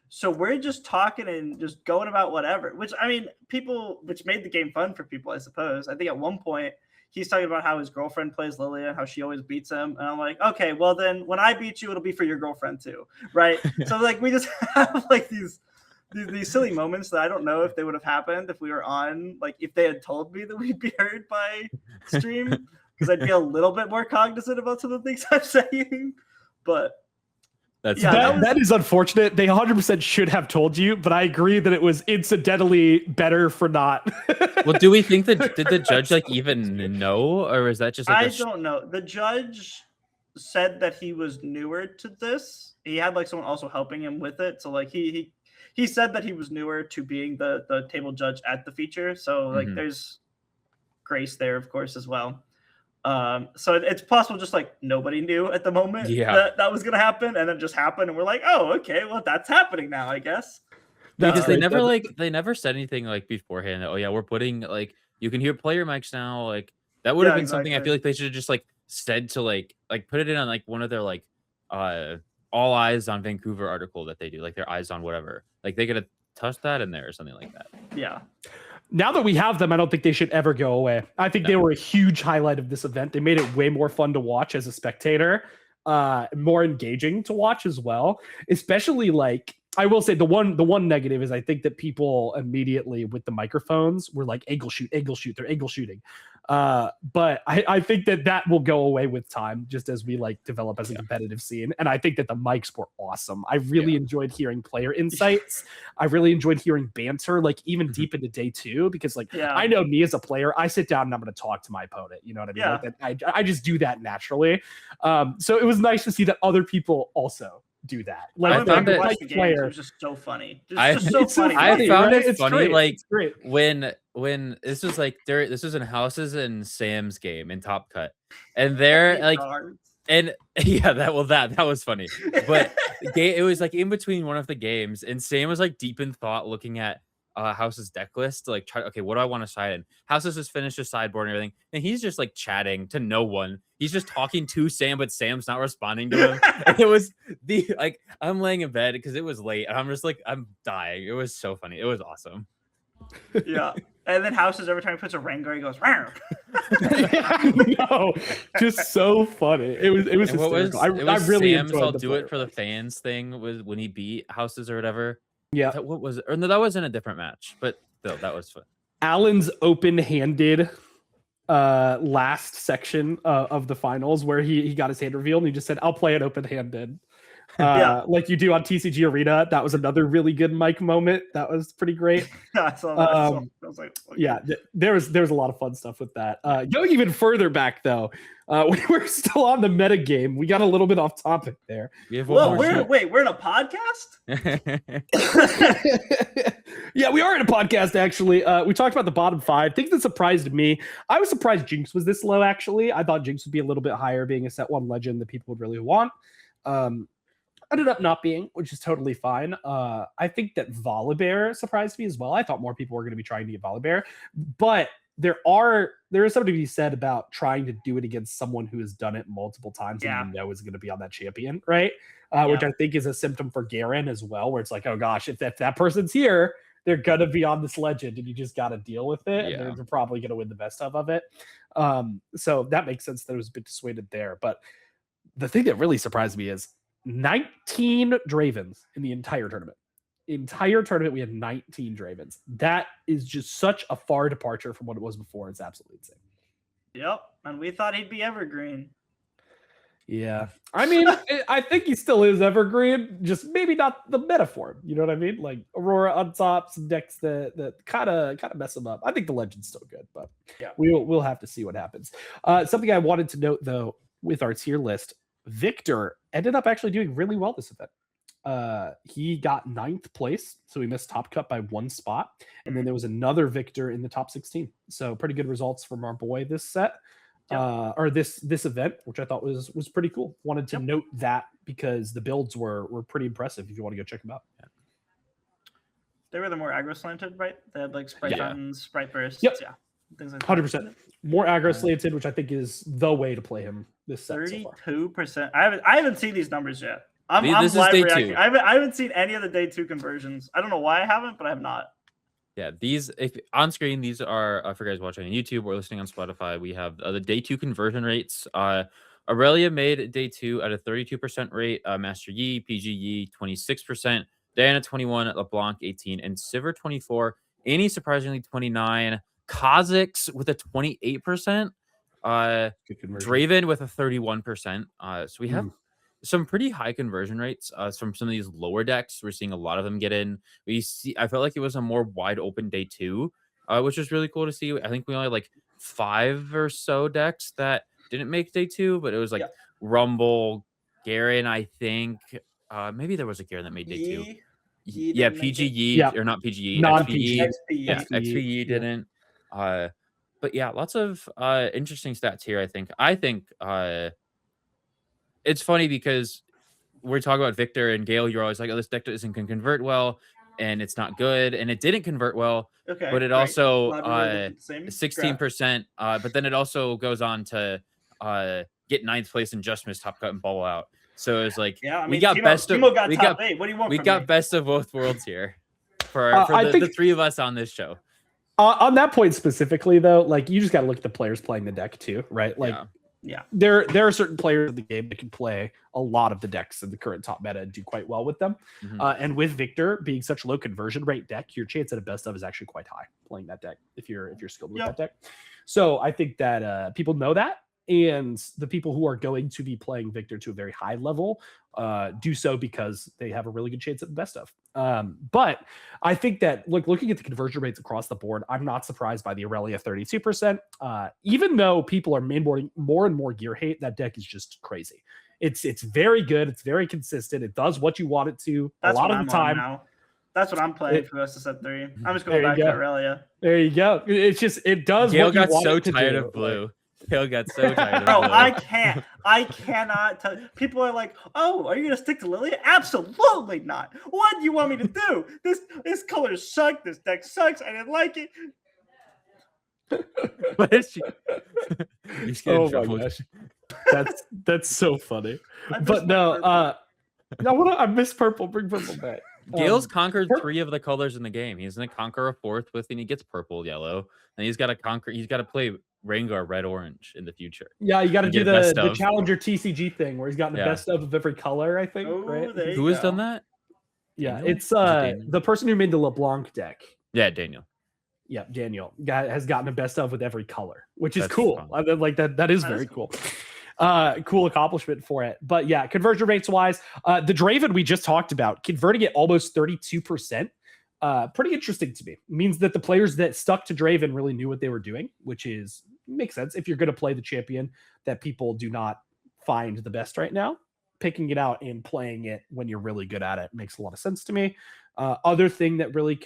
So we're just talking and just going about whatever, which made the game fun for people, I suppose. I think at one point he's talking about how his girlfriend plays Lillia and how she always beats him. And I'm like, okay, well then when I beat you, it'll be for your girlfriend too, right? So like we just have like these silly moments that I don't know if they would have happened if we were on, like if they had told me that we'd be heard by stream. Because I'd be a little bit more cognizant about some of the things I'm saying. But that is unfortunate. They 100% should have told you, but I agree that it was incidentally better for not. Well, do we think did the judge like even know, or is that just like I don't know. The judge said that he was newer to this. He had like someone also helping him with it. So like he said that he was newer to being the table judge at the feature. So like there's grace there, of course, as well. So it's possible just like nobody knew at the moment that was going to happen, and then it just happened, and we're like, oh, okay, well that's happening now, I guess. Because they never said anything like beforehand. Oh yeah, we're putting like you can hear player mics now. Like that would have been something I feel like they should have just like said to like put it in on like one of their like all eyes on Vancouver article that they do, like their eyes on whatever. Like they could have touched that in there or something like that. Yeah. Now that we have them, I don't think they should ever go away. I think they were a huge highlight of this event. They made it way more fun to watch as a spectator, more engaging to watch as well. Especially like, I will say the one negative is I think that people immediately with the microphones were like angle shoot, they're angle shooting. But I think that will go away with time, just as we like develop as a competitive scene. And I think that the mics were awesome. I really enjoyed hearing player insights. I really enjoyed hearing banter, like even deep into day 2, because like I know me as a player, I sit down and I'm going to talk to my opponent. You know what I mean? Yeah. Like I just do that naturally. So it was nice to see that other people also do that. I I went found back it- and watched like the games. It player. was just so funny. I- Just so It's so funny. I funny, found right? it It's funny, great. like It's great. when this was like this was in Houses and Sam's game in Top Cut, and they're like, and yeah, that was funny, but it was like in between one of the games, and Sam was like deep in thought, looking at House's deck list to like try. Okay, what do I want to side in? House has just finished his sideboard and everything, and he's just like chatting to no one. He's just talking to Sam, but Sam's not responding to him. And it was like I'm laying in bed because it was late, and I'm just like I'm dying. It was so funny. It was awesome. Yeah. And then Houses every time he puts a Rengar, he goes, "Rawr." No, just so funny. It was And what was hysterical. it was I really Sam's enjoyed I'll the do it player for the fights. fans thing was when he beat Houses or whatever. Yeah. What was it? Or no, that was in a different match, but still, that was fun. Alan's open-handed last section of the finals where he got his hand revealed and he just said, "I'll play it open-handed." Yeah. Like you do on TCG Arena. That was another really good mic moment. That was pretty great. I saw that. I was like, okay. Yeah, there was a lot of fun stuff with that. Going even further back though, we're still on the meta game. We got a little bit off topic there. We have Whoa, one more we're in a podcast? Yeah, we are in a podcast actually. We talked about the bottom 5. Things that surprised me. I was surprised Jinx was this low actually. I thought Jinx would be a little bit higher, being a set 1 legend that people would really want. Ended up not being, which is totally fine. I think that Volibear surprised me as well. I thought more people were going to be trying to get Volibear, but there is something to be said about trying to do it against someone who has done it multiple times and you know is going to be on that champion, right? Which I think is a symptom for Garen as well, where it's like, oh gosh, if that person's here, they're gonna be on this legend, and you just got to deal with it. Yeah. And they're probably gonna win the best of it. So that makes sense that it was a bit dissuaded there. But the thing that really surprised me is 19 Dravens in the entire tournament. We had 19 Dravens. That is just such a far departure from what it was before. It's absolutely insane. Yep. And we thought he'd be evergreen. Yeah. I mean, I think he still is evergreen, just maybe not the meta form. You know what I mean? Like Aurora on top, some decks that kind of mess him up. I think the legend's still good, but yeah, we'll have to see what happens. Something I wanted to note though with our tier list, Victor ended up actually doing really well this event. He got 9th place, so he missed top cut by 1 spot, and then there was another Victor in the top 16. So pretty good results from our boy this set. Or this event, which I thought was pretty cool. Wanted to note that because the builds were pretty impressive. If you want to go check them out, They were the more aggro slanted, right? They had like sprite fountains, sprite bursts, Yep. yeah, things like 100% more aggro slanted, which I think is the way to play him this set so far. 32%. I haven't seen these numbers yet. I'm This is live day reacting. 2. I haven't seen any of the day 2 conversions. I don't know why I haven't, but I have not. Yeah, these if on screen, these are for guys watching on YouTube or listening on Spotify. We have the day 2 conversion rates. Aurelia made day 2 at a 32% rate. Master Yi, PG Yi 26%, Diana 21, LeBlanc 18, and Sivir 24. Annie surprisingly 29. Kha'Zix with a 28%. Draven with a 31%. So we have some pretty high conversion rates from some of these lower decks. We're seeing a lot of them get in. I felt like it was a more wide open day 2, which was really cool to see. I think we only had like 5 or so decks that didn't make day 2, but it was like Rumble, Garen, I think. Maybe there was a Garen that made day 2. Yeah, PGE or not PGE, non-PGE. Yeah, XPE didn't. But yeah, lots of interesting stats here. I think it's funny because we're talking about Victor and Ghael. You're always like, oh, this deck isn't going to convert well, and it's not good, and it didn't convert well. Okay, but it also 16%. But then it also goes on to get 9th place and just miss top cut and bubble out. So it's like we got Timo got top 8. What do you want? We got best of both worlds here for the 3 of us on this show. On that point specifically, though, like you just got to look at the players playing the deck too, right? Like, there are certain players in the game that can play a lot of the decks in the current top meta and do quite well with them. And with Victor being such low conversion rate deck, your chance at a best of is actually quite high playing that deck if you're skilled with that deck. So I think that people know that. and the people who are going to be playing Victor to a very high level do so because they have a really good chance at the best of. But I think that looking at the conversion rates across the board, I'm not surprised by the Aurelia 32%. Even though people are mainboarding more and more gear hate, that deck is just crazy. It's very good. It's very consistent. It does what you want it to. That's a lot what of I'm the time. now. That's what I'm playing for the rest of set 3. I'm just going back to Aurelia. There you go. It's just it does. Ghael what you got want so it to tired do. of blue. Ghael got so tired of Bro, blue. I cannot tell. People are like, "Oh, are you gonna stick to Lillia?" Absolutely not. What do you want me to do? This color sucked. This deck sucks. I didn't like it. What is she? He's getting Oh my trouble. gosh, that's so funny. I miss But my no, purple. I miss purple. Bring purple back. Gale's conquered pur- 3 of the colors in the game. He's gonna conquer a 4th with, and he gets purple, yellow, and he's got to conquer. He's got to play Rengar red, orange in the future. Yeah, you got to and do get best the of. Challenger TCG thing where he's gotten the Yeah. best of every color. I think. Oh, Right? there you Who has go. done that? Yeah, Daniel? it's Is it Daniel? the person who made the LeBlanc deck. Yeah, Daniel. Yeah, Daniel has gotten a best of with every color, which is That's cool. fun. I mean, like that is That very is cool. Cool accomplishment for it. But yeah, conversion rates wise, the Draven we just talked about, converting it almost 32%. Pretty interesting to me. Means that the players that stuck to Draven really knew what they were doing, which is makes sense if you're going to play the champion that people do not find the best right now. Picking it out and playing it when you're really good at it makes a lot of sense to me. Other thing that really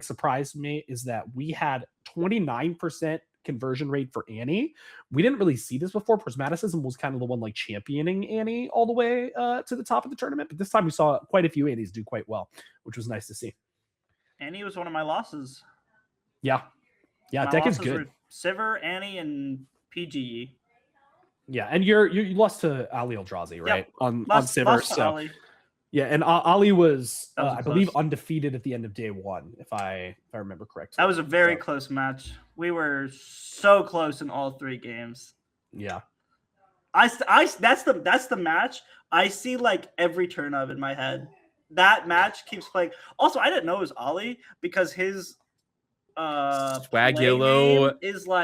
surprised me is that we had 29% conversion rate for Annie. We didn't really see this before. Prismaticism was kind of the one championing Annie all the way to the top of the tournament, but this time we saw quite a few Annies do quite well, which was nice to see. Annie was one of my losses. Yeah, My deck is losses good. were Sivir, Annie, and PGE. Yeah, and you lost to Ali Eldrazi, right? On Sivir. Lost to So Ali. yeah, and Ali was, That was I believe, close. undefeated at the end of day 1, if I remember correctly. That was a very So, close match. We were so close in all 3 games. yeah. That's the match I see every turn of in my head. That match keeps playing. Also, I didn't know it was Ali because his Swag play Yellow, name is what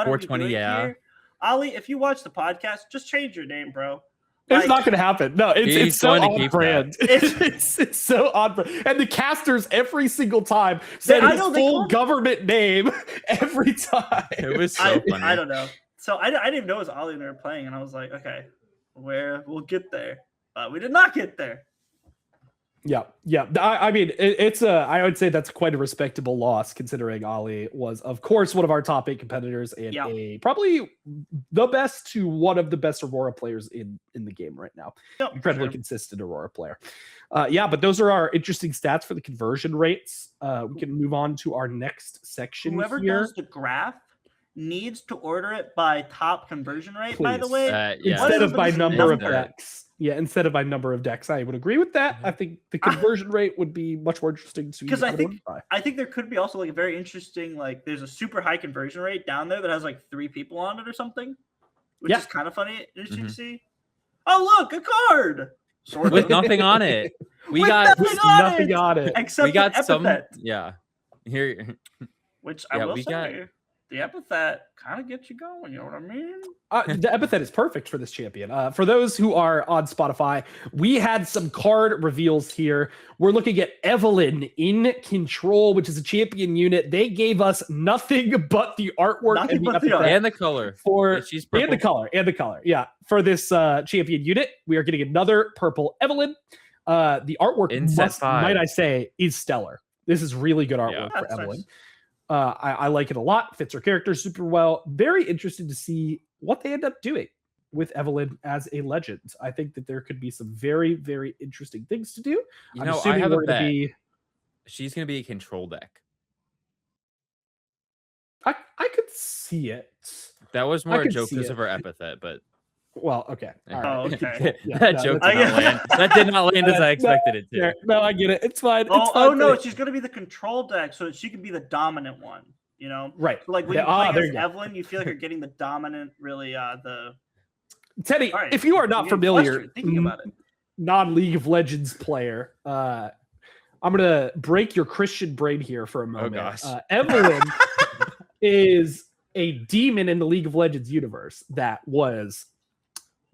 are we 420, doing yeah. here? Ali, if you watch the podcast, just change your name, bro. It's not going to happen. No, He's it's so going to on keep brand. It's so on brand. And the casters every single time said I his know, they full called- government name every time. It was so funny. I don't know. So I didn't even know it was Ali when they were playing, and I was like, okay, we'll get there. But we did not get there. Yeah. I mean, I would say that's quite a respectable loss considering Ali was, of course, one of our top 8 competitors and probably the best to one of the best Aurora players in the game right now. Yep, Incredibly sure. consistent Aurora player. But those are our interesting stats for the conversion rates. We can move on to our next section Whoever here. does the graph needs to order it by top conversion rate, by the Please. way. Yeah. Instead of by Everybody's number of number. decks. Yeah, instead of by number of decks. I would agree with that. I think the conversion rate would be much more interesting to Because I think identify. I think there could be also a very interesting there's a super high conversion rate down there that has 3 people on it or something, which is kind of funny, interesting to see. Oh look, a card. Sort With of. nothing on it. We With got nothing on Nothing it! on it. Except we got the some. epithet, Yeah. Here. which Yeah, I will we say, the epithet kind of gets you going. You know what I mean? The epithet is perfect for this champion. For those who are on Spotify, we had some card reveals here. We're looking at Evelyn in Control, which is a champion unit. They gave us nothing but the artwork Nothing and the but the epithet And the color. for Yeah, she's purple. and the color. Yeah, for this champion unit, we are getting another purple Evelyn. The artwork, In set 5. might I say, is stellar. This is really good artwork for That's Evelyn. nice. I like it a lot. Fits her character super well. Very interested to see what they end up doing with Evelyn as a legend. I think that there could be some very, very interesting things to do. You I'm know, I assuming have a we're going to bet. be. She's gonna be a control deck. I could see it. That was more a could joke see because it. of her epithet, but Well, okay. All right. Oh, okay. Yeah, that no, joke that's- did not land. That did not land as I expected it to. Fair. No, I get it. It's fine. Oh, it's fine. no, she's gonna be the control deck, so she could be the dominant one. You know, Right. so when Yeah, you play there as you go. Evelyn, you feel like you're getting the dominant, really the. Teddy, All right, if you are I'm not getting familiar, flustered thinking about it. non-League of Legends player, I'm gonna break your Christian brain here for a moment. gosh. Evelyn is a demon in the League of Legends universe that was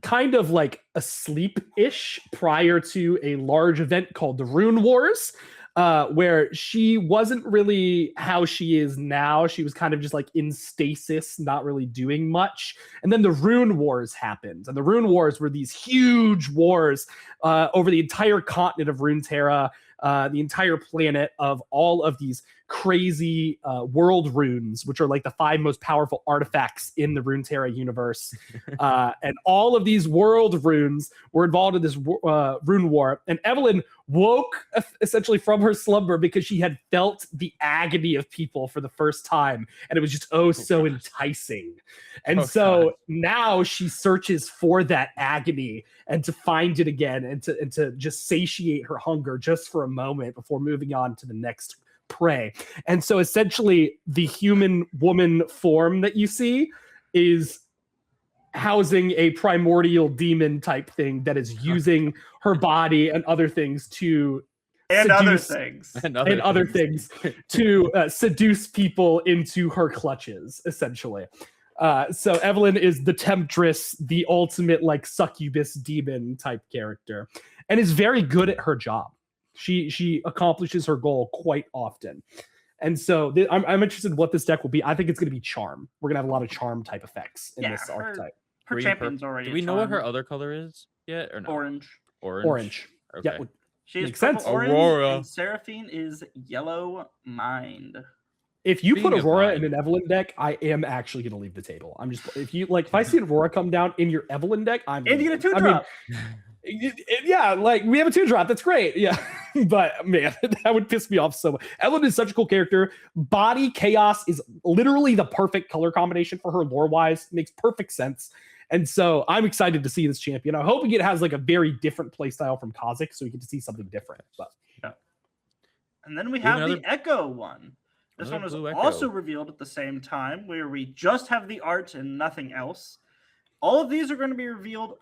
kind of like asleep-ish prior to a large event called the Rune Wars, where she wasn't really how she is now. She was kind of just like in stasis, not really doing much. And then the Rune Wars happened. And the Rune Wars were these huge wars over the entire continent of Runeterra, the entire planet of all of these crazy world runes, which are like the 5 most powerful artifacts in the Runeterra universe. And all of these world runes were involved in this rune war. And Evelyn woke essentially from her slumber because she had felt the agony of people for the first time. And it was just so enticing. And now she searches for that agony and to find it again and to just satiate her hunger just for a moment before moving on to the next prey. And so essentially the human woman form that you see is housing a primordial demon type thing that is using her body and other things to other things to seduce people into her clutches, essentially. So Evelyn is the temptress, the ultimate like succubus demon type character, and is very good at her job. She accomplishes her goal quite often. And so I'm interested in what this deck will be. I think it's going to be charm. We're going to have a lot of charm type effects in this archetype. Her champion's already. Do we know what her other color is yet or no? Orange. Orange. Okay. Yeah, she is makes sense. Orange, Aurora. and Seraphine is yellow mind. If you Speaking put of Aurora mind. in an Evelyn deck, I am actually going to leave the table. I'm just if I see Aurora come down in your Evelyn deck, I'm. And you get a 2-drop. Yeah, like we have a 2-drop. That's great. Yeah, but man, that would piss me off so much. Evelyn is such a cool character. Body Chaos is literally the perfect color combination for her lore wise. Makes perfect sense. And so I'm excited to see this champion. I'm hoping it has like a very different playstyle from Kha'Zix, so we get to see something different. But and then we have the Echo one. This one was also revealed at the same time, where we just have the art and nothing else. All of these are going to be revealed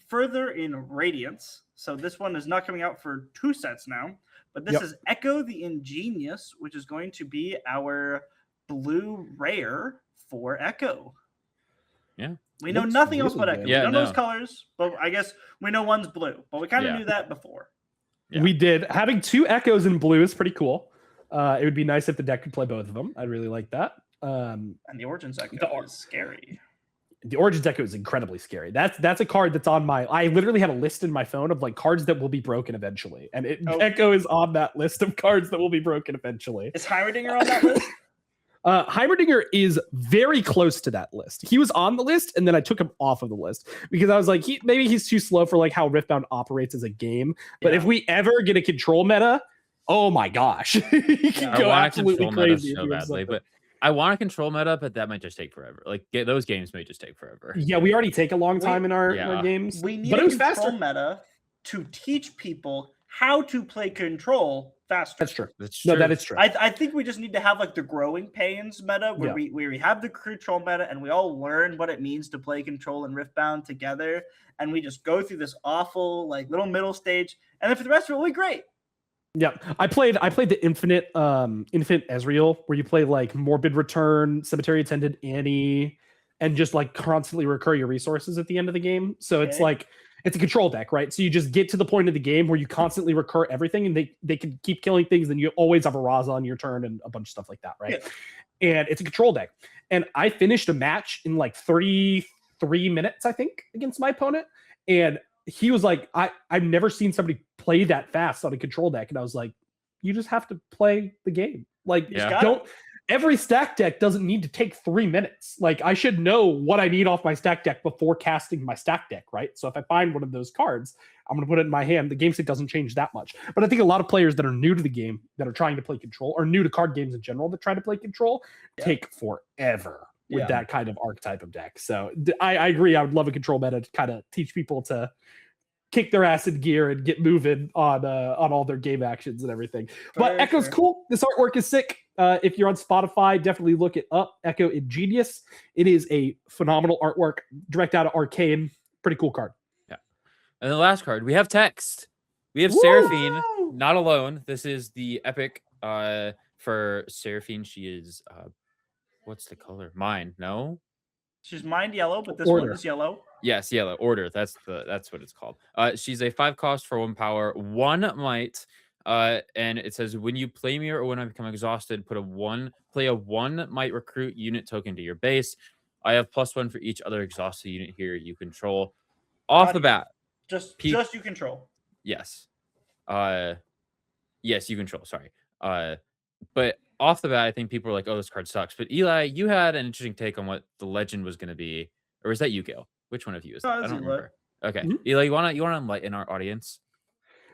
further in Radiance. So this one is not coming out for 2 sets now, but this is Echo the Ingenious, which is going to be our blue rare for Echo. Yeah. We know nothing else about Echo. Yeah, we don't know his colors, but I guess we know one's blue, but we kind of knew that before. Yeah. We did. Having 2 Echoes in blue is pretty cool. It would be nice if the deck could play both of them. I'd really like that. And the Origins Echo is scary. The Origins Echo is incredibly scary. That's a card that's on my. I literally had a list in my phone of like cards that will be broken eventually, and Echo is on that list of cards that will be broken eventually. Is Heimerdinger on that list? Heimerdinger is very close to that list. He was on the list, and then I took him off of the list because I was like, maybe he's too slow for like how Riftbound operates as a game. But if we ever get a control meta, oh my gosh, he can go absolutely crazy so badly. But I want a control meta, but that might just take forever. Like those games may just take forever. Yeah, we already take a long time in our games. We need a control meta to teach people how to play control faster. That's true. That's true. No, that is true. I think we just need to have like the Growing Pains meta where we have the control meta and we all learn what it means to play control and Riftbound together, and we just go through this awful like little middle stage, and then for the rest of it, we'll be great. Yeah, I played the Infinite Ezreal, where you play like Morbid Return, Cemetery Attendant, Annie, and just like constantly recur your resources at the end of the game. So it's like it's a control deck, right? So you just get to the point of the game where you constantly recur everything, and they can keep killing things, and you always have a Raza on your turn and a bunch of stuff like that, right? Yeah. And it's a control deck. And I finished a match in like 33 minutes, I think, against my opponent, and he was like, I've never seen somebody play that fast on a control deck. And I was like, you just have to play the game. Like, every stack deck doesn't need to take 3 minutes. Like, I should know what I need off my stack deck before casting my stack deck, right? So if I find one of those cards, I'm going to put it in my hand. The game state doesn't change that much. But I think a lot of players that are new to the game, that are trying to play control, or new to card games in general that try to play control, take forever with that kind of archetype of deck. So I agree. I would love a control meta to kind of teach people to kick their ass in gear and get moving on all their game actions and everything. But Echo's cool. This artwork is sick. If you're on Spotify, definitely look it up. Echo Ingenious. It is a phenomenal artwork, direct out of Arcane. Pretty cool card. Yeah. And the last card, we have text. We have Seraphine, not alone. This is the epic for Seraphine. She is What's the color? Mine? No. She's mined yellow, but this Order. one is yellow. Yes, yellow order. That's what it's called. She's a 5 cost for 1 power, 1 might. And it says when you play me or when I become exhausted, play a 1 might recruit unit token to your base. I have +1 for each other exhausted unit here you control. Off the bat, Just you control. yes. Yes, you control. Sorry. But off the bat, I think people are like, "Oh, this card sucks." But Eli, you had an interesting take on what the legend was going to be, or is that you, Ghael? Which one of you is that? I don't remember. Okay, Eli, you wanna enlighten our audience?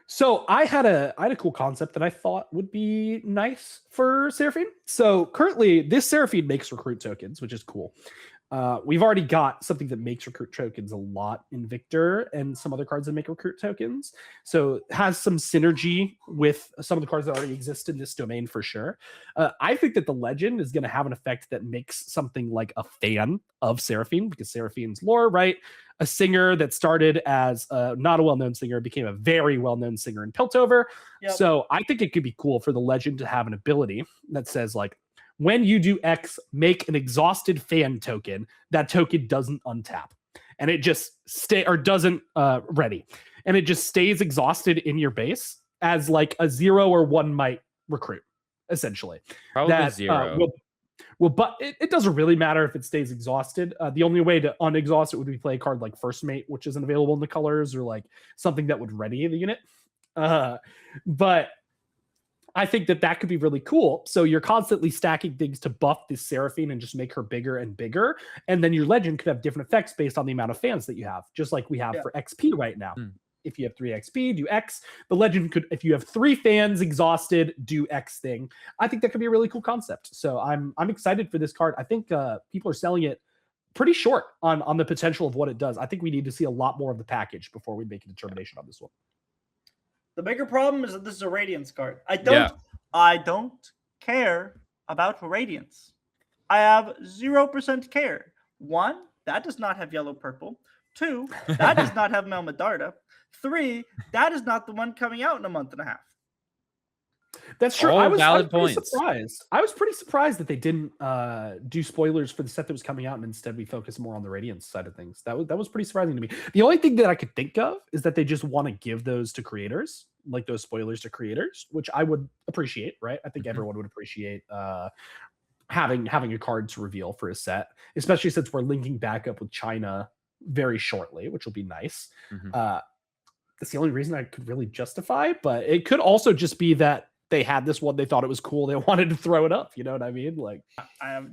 So I had a cool concept that I thought would be nice for Seraphine. So currently, this Seraphine makes recruit tokens, which is cool. We've already got something that makes recruit tokens a lot in Victor and some other cards that make recruit tokens. So it has some synergy with some of the cards that already exist in this domain for sure. I think that the legend is going to have an effect that makes something like a fan of Seraphine, because Seraphine's lore, right? A singer that started as not a well-known singer became a very well-known singer in Piltover. Yep. So I think it could be cool for the legend to have an ability that says like, when you do X, make an exhausted fan token. That token doesn't untap, and it just doesn't ready, and it just stays exhausted in your base as like a 0 or 1 might recruit, essentially. Probably 0. But it doesn't really matter if it stays exhausted. The only way to unexhaust it would be play a card like First Mate, which isn't available in the colors, or like something that would ready the unit. But I think that could be really cool. So you're constantly stacking things to buff this Seraphine and just make her bigger and bigger. And then your legend could have different effects based on the amount of fans that you have, just like we have for XP right now. If you have 3 XP, do X. The legend could, if you have 3 fans exhausted, do X thing. I think that could be a really cool concept. So I'm excited for this card. I think people are selling it pretty short on the potential of what it does. I think we need to see a lot more of the package before we make a determination on this one. The bigger problem is that this is a Radiance card. I don't care about Radiance. I have 0% care. 1, that does not have yellow purple. 2, that does not have Mel Medarda. 3, that is not the one coming out in a month and a half. That's true. All I was valid pretty points. surprised. I was pretty surprised that they didn't do spoilers for the set that was coming out, and instead we focus more on the Radiance side of things. That was pretty surprising to me. The only thing that I could think of is that they just want to give those to creators, like those spoilers to creators, which I would appreciate, right? I think everyone would appreciate having a card to reveal for a set, especially since we're linking back up with China very shortly, which will be nice. That's the only reason I could really justify, but it could also just be that they had this one, they thought it was cool, they wanted to throw it up, you know what I mean? Like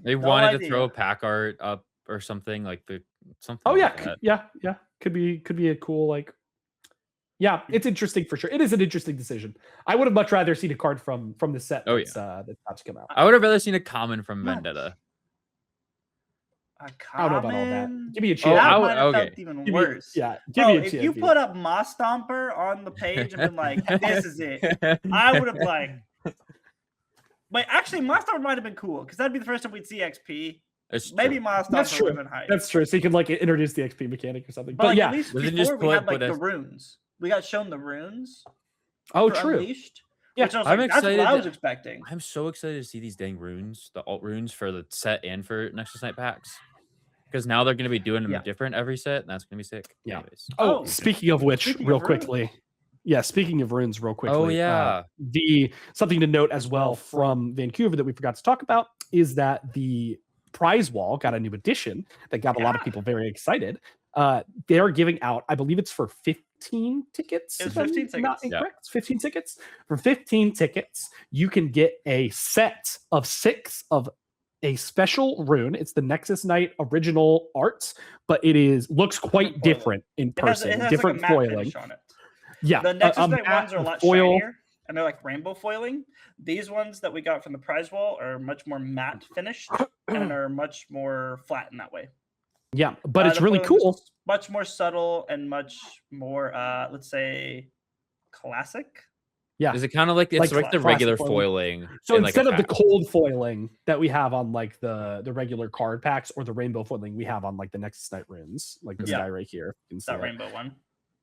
they wanted to throw a pack art up or something like something. Oh yeah, like yeah. Could be a cool, like, yeah, it's interesting for sure. It is an interesting decision. I would have much rather seen a card from the set that's about to come out. I would have rather seen a common from Vendetta. I don't know about all that. Give me a That chance. might have felt even worse. Give me a if chance. you put up Moss Stomper on the page and been like, "This is it," I would have like. But actually, Moss Stomper might have been cool because that'd be the first time we'd see XP. Maybe Moss Stomper would have been hype. That's true. So you can like introduce the XP mechanic or something. But yeah, at least before we had like the runes. We got shown the runes. Oh, true. Unleashed. Yeah, I'm excited. That's what I was expecting. I'm so excited to see these dang runes, the alt runes for the set and for Nexus Night packs. Because now they're going to be doing them different every set, and that's going to be sick. Yeah. Anyways. Oh, speaking of which, real quickly. Yeah, speaking of runes, real quickly. Oh, yeah. Something to note as well from Vancouver that we forgot to talk about is that the prize wall got a new addition that got a lot of people very excited. They're giving out, I believe it's for 15 tickets. It's 15 tickets. Not incorrect. It's 15 tickets. For 15 tickets, you can get a set of 6 of a special rune. It's the Nexus Knight original art, but it looks quite different in person. It has different like a matte foiling finish on it. Yeah, the Nexus Knight ones are a lot shinier, and they're like rainbow foiling. These ones that we got from the prize wall are much more matte finished and are much more flat in that way. Yeah, but it's really cool. Much more subtle and much more, let's say, classic. Yeah, is it kind of like it's like the regular foiling? So instead of the cold foiling that we have on like the regular card packs or the rainbow foiling we have on like the Nexus Knight runes, like this guy right here, that rainbow one.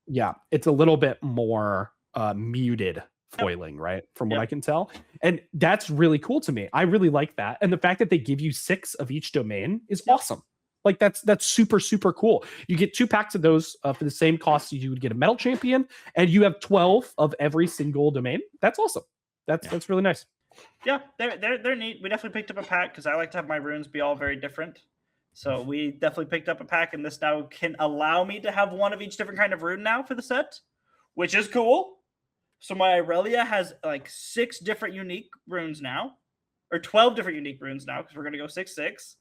Yeah, it's a little bit more muted foiling, right? From what I can tell. And that's really cool to me. I really like that. And the fact that they give you 6 of each domain is awesome. Like that's super, super cool. You get 2 packs of those for the same cost as you would get a metal champion, and you have 12 of every single domain. That's awesome. That's really nice. Yeah, they're neat. We definitely picked up a pack because I like to have my runes be all very different. So we definitely picked up a pack, and this now can allow me to have 1 of each different kind of rune now for the set, which is cool. So my Aurelia has like 6 different unique runes now, or 12 different unique runes now, because we're gonna go 6/6.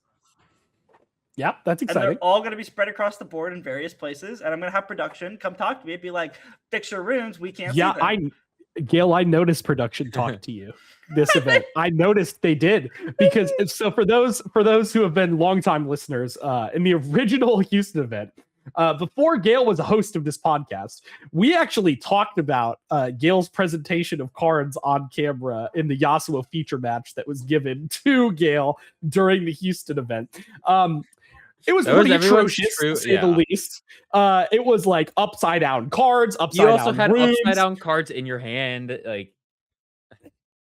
Yeah, that's exciting. And they're all going to be spread across the board in various places. And I'm going to have production come talk to me and be like, fix your runes. We can't see them. Ghael, I noticed production talk to you this event. I noticed they did, because so for those who have been longtime listeners, in the original Houston event, before Ghael was a host of this podcast, we actually talked about Ghael's presentation of cards on camera in the Yasuo feature match that was given to Ghael during the Houston event. It was pretty atrocious, to say the least. It was like upside down cards, upside down. You also had runes. upside down cards in your hand. Like,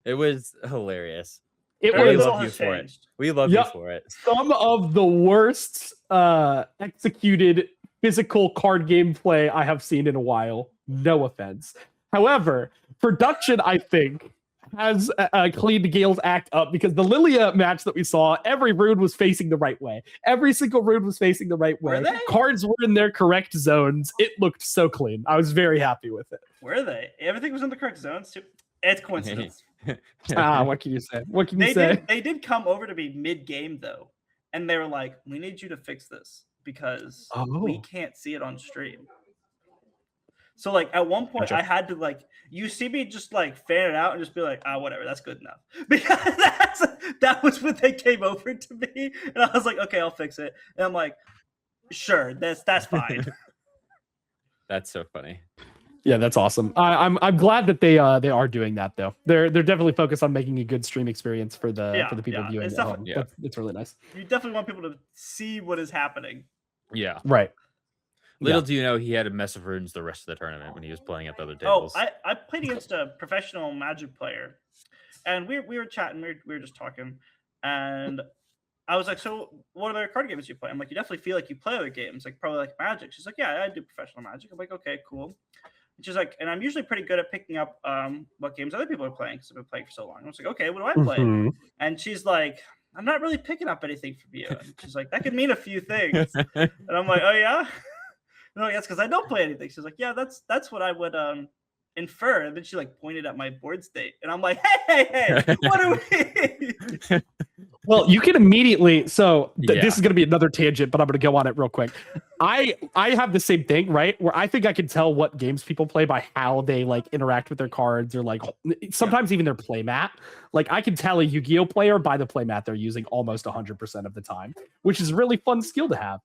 it was hilarious. We love you for it. We love you for it. Some of the worst executed physical card gameplay I have seen in a while. No offense. However, production, I think, has cleaned Ghael's act up, because the Lillia match that we saw, every rune was facing the right way. Every single rune was facing the right way. Cards were in their correct zones. It looked so clean. I was very happy with it. Were they? Everything was in the correct zones. It's coincidence. What can you say? What can you say? They did come over to me mid-game, though, and they were like, we need you to fix this because we can't see it on stream. So, like, at one point, I had to, like, you see me just, like, fan it out and just be like, whatever, that's good enough. Because that was what they came over to me. And I was like, okay, I'll fix it. And I'm like, sure, that's fine. That's so funny. Yeah, that's awesome. I'm glad that they are doing that, though. They're definitely focused on making a good stream experience for the people viewing at home. It's really nice. You definitely want people to see what is happening. Yeah. Right. Little do you know, he had a mess of runes the rest of the tournament when he was playing at the other tables. I played against a professional Magic player, and we were chatting. We were just talking, and I was like, "So, what other card games do you play?" I'm like, "You definitely feel like you play other games, like probably like Magic." She's like, "Yeah, I do professional Magic." I'm like, "Okay, cool." And she's like, "And I'm usually pretty good at picking up what games other people are playing because I've been playing for so long." I was like, "Okay, what do I play?" Mm-hmm. And she's like, "I'm not really picking up anything from you." And she's like, "That could mean a few things." And I'm like, "Oh yeah." No, yes, because I don't play anything. She's like, yeah, that's what I would infer. And then she like pointed at my board state, and I'm like, hey, what are we? Well, you can immediately. So this is going to be another tangent, but I'm going to go on it real quick. I have the same thing, right? Where I think I can tell what games people play by how they like interact with their cards, or like sometimes even their playmat. Like I can tell a Yu-Gi-Oh player by the playmat they're using almost 100% of the time, which is a really fun skill to have.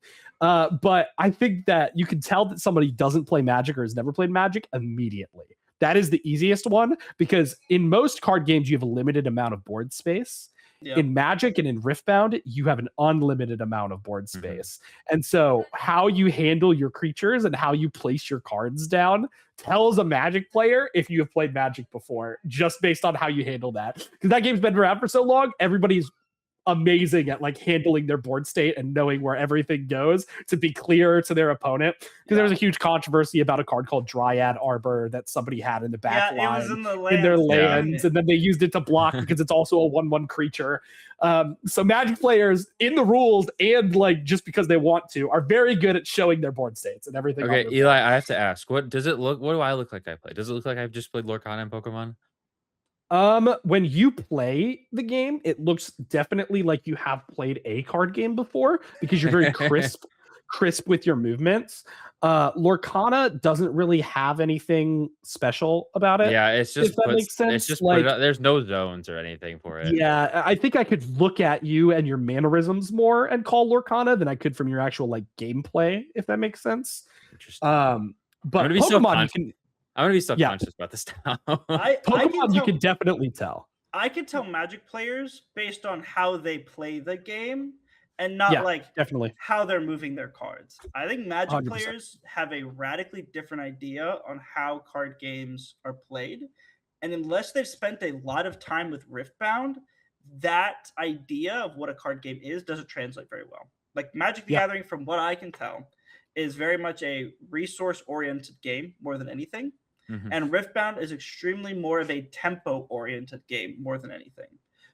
But I think that you can tell that somebody doesn't play Magic or has never played Magic immediately. That is the easiest one, because in most card games you have a limited amount of board space. Yep. In Magic and in Riftbound, you have an unlimited amount of board space. Mm-hmm. And so how you handle your creatures and how you place your cards down tells a Magic player if you have played Magic before, just based on how you handle that. Because that game's been around for so long, everybody's amazing at like handling their board state and knowing where everything goes to be clear to their opponent. Because there was a huge controversy about a card called Dryad Arbor that somebody had in the back line it was in their lands, and then they used it to block because it's also a 1/1 creature. So Magic players in the rules, and like just because they want to, are very good at showing their board states and everything. Okay, Eli, I have to ask, what does it look? What do I look like I play? Does it look like I've just played Lorcana in Pokemon? When you play the game, it looks definitely like you have played a card game before, because you're very crisp with your movements. Lorcana doesn't really have anything special about it. Yeah, it's just makes sense. It's just like, there's no zones or anything for it. Yeah, I think I could look at you and your mannerisms more and call Lorcana than I could from your actual like gameplay, if that makes sense. Interesting. But Pokemon, I'm gonna be subconscious about this now. Pokemon, you can definitely tell. I can tell Magic players based on how they play the game, and not definitely how they're moving their cards. I think Magic 100%. players have a radically different idea on how card games are played, And unless they've spent a lot of time with Riftbound, that idea of what a card game is doesn't translate very well. Like Magic the Gathering, from what I can tell, is very much a resource-oriented game more than anything. And Riftbound is extremely more of a tempo-oriented game more than anything.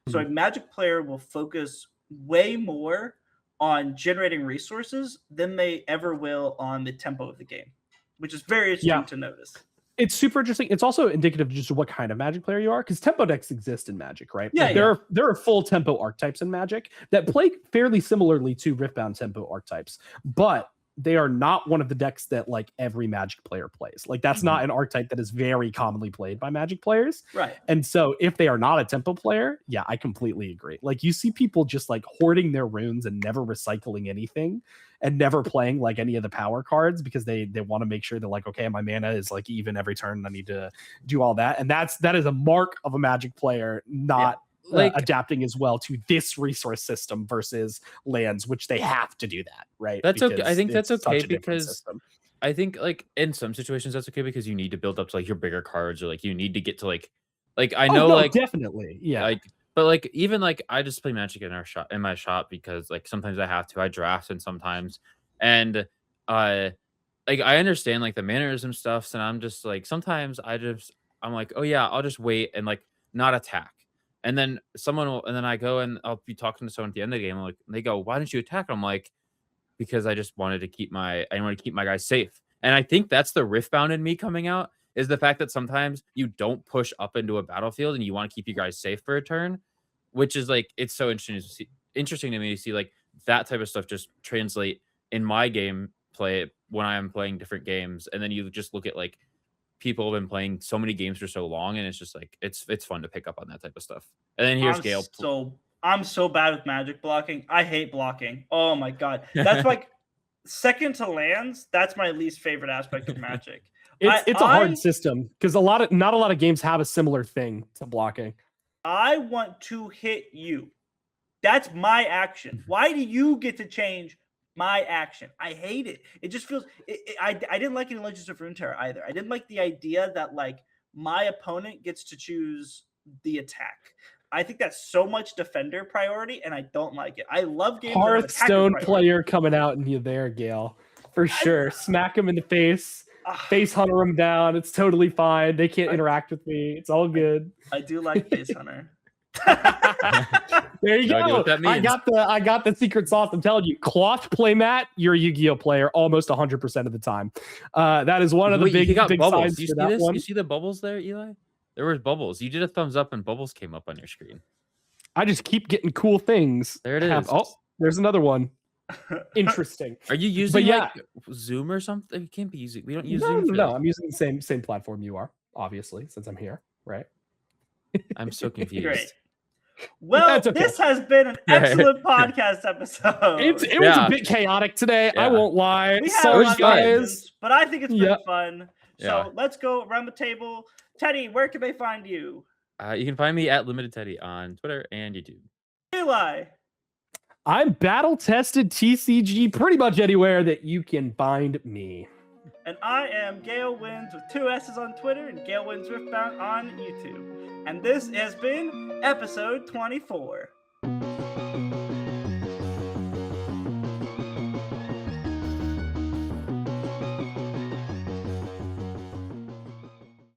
So a Magic player will focus way more on generating resources than they ever will on the tempo of the game, which is very interesting to notice. It's super interesting. It's also indicative of just what kind of Magic player you are, because tempo decks exist in Magic, right? Yeah, like there are full tempo archetypes in Magic that play fairly similarly to Riftbound tempo archetypes, but they are not one of the decks that like every Magic player plays. Like that's not an archetype that is very commonly played by Magic players. Right. And so if they are not a tempo player, yeah, I completely agree. Like you see people just like hoarding their runes and never recycling anything and never playing like any of the power cards because they want to make sure that like, okay, my mana is like even every turn. I need to do all that. And that is a mark of a Magic player, not like adapting as well to this resource system versus lands, which they have to do that, right? That's because okay. I think that's okay because system. I think like in some situations that's okay because you need to build up to like your bigger cards or like you need to get to like I know like definitely like but like even like I just play Magic in my shop because like sometimes I have to. I draft and sometimes and like I understand like the mannerism stuffs and I'm just like sometimes I'm like, oh yeah, I'll just wait and like not attack. And then I go and I'll be talking to someone at the end of the game. Like they go, why didn't you attack? I'm like, because I just wanted to keep my guys safe. And I think that's the Riftbound in me coming out is the fact that sometimes you don't push up into a battlefield and you want to keep you guys safe for a turn, which is like, it's so interesting to me to see like that type of stuff just translate in my game play when I am playing different games. And then you just look at like, people have been playing so many games for so long, and it's just like it's fun to pick up on that type of stuff. And then here's Ghael. So I'm so bad with Magic blocking. I hate blocking. Oh my god, that's like second to lands. That's my least favorite aspect of Magic. It's a hard system because not a lot of games have a similar thing to blocking. I want to hit you. That's my action. Why do you get to change my action? I hate it. It just feels I didn't like it in Legends of Runeterra either. I didn't like the idea that like my opponent gets to choose the attack. I think that's so much defender priority, and I don't like it. I love games. Hearthstone player coming out in you there, Ghael, for sure. Smack him in the face, face hunter him down. It's totally fine. They can't interact with me. It's all good. I do like face hunter. There you go. I got the secret sauce. I'm telling you, cloth playmat, you're a Yu-Gi-Oh player almost 100% of the time. That is one of the big bubbles. signs. You see this? You see the bubbles there, Eli? There were bubbles. You did a thumbs up and bubbles came up on your screen. I just keep getting cool things. There it is. Oh, there's another one. Interesting. Are you using like Zoom or something? You can't be using. We don't use Zoom. No, I'm using the same platform you are, obviously, since I'm here, right? I'm so confused. Great. Well, okay. This has been an excellent podcast episode. It was a bit chaotic today. I won't lie. We had a lot of questions, but I think it's been fun. So let's go around the table. Teddy, where can they find you? You can find me at Limited Teddy on Twitter and YouTube. Eli. I'm battle tested TCG pretty much anywhere that you can find me. And I am GhaelWinds with 2 S's on Twitter and GhaelWinds Riftbound on YouTube. And this has been episode 24.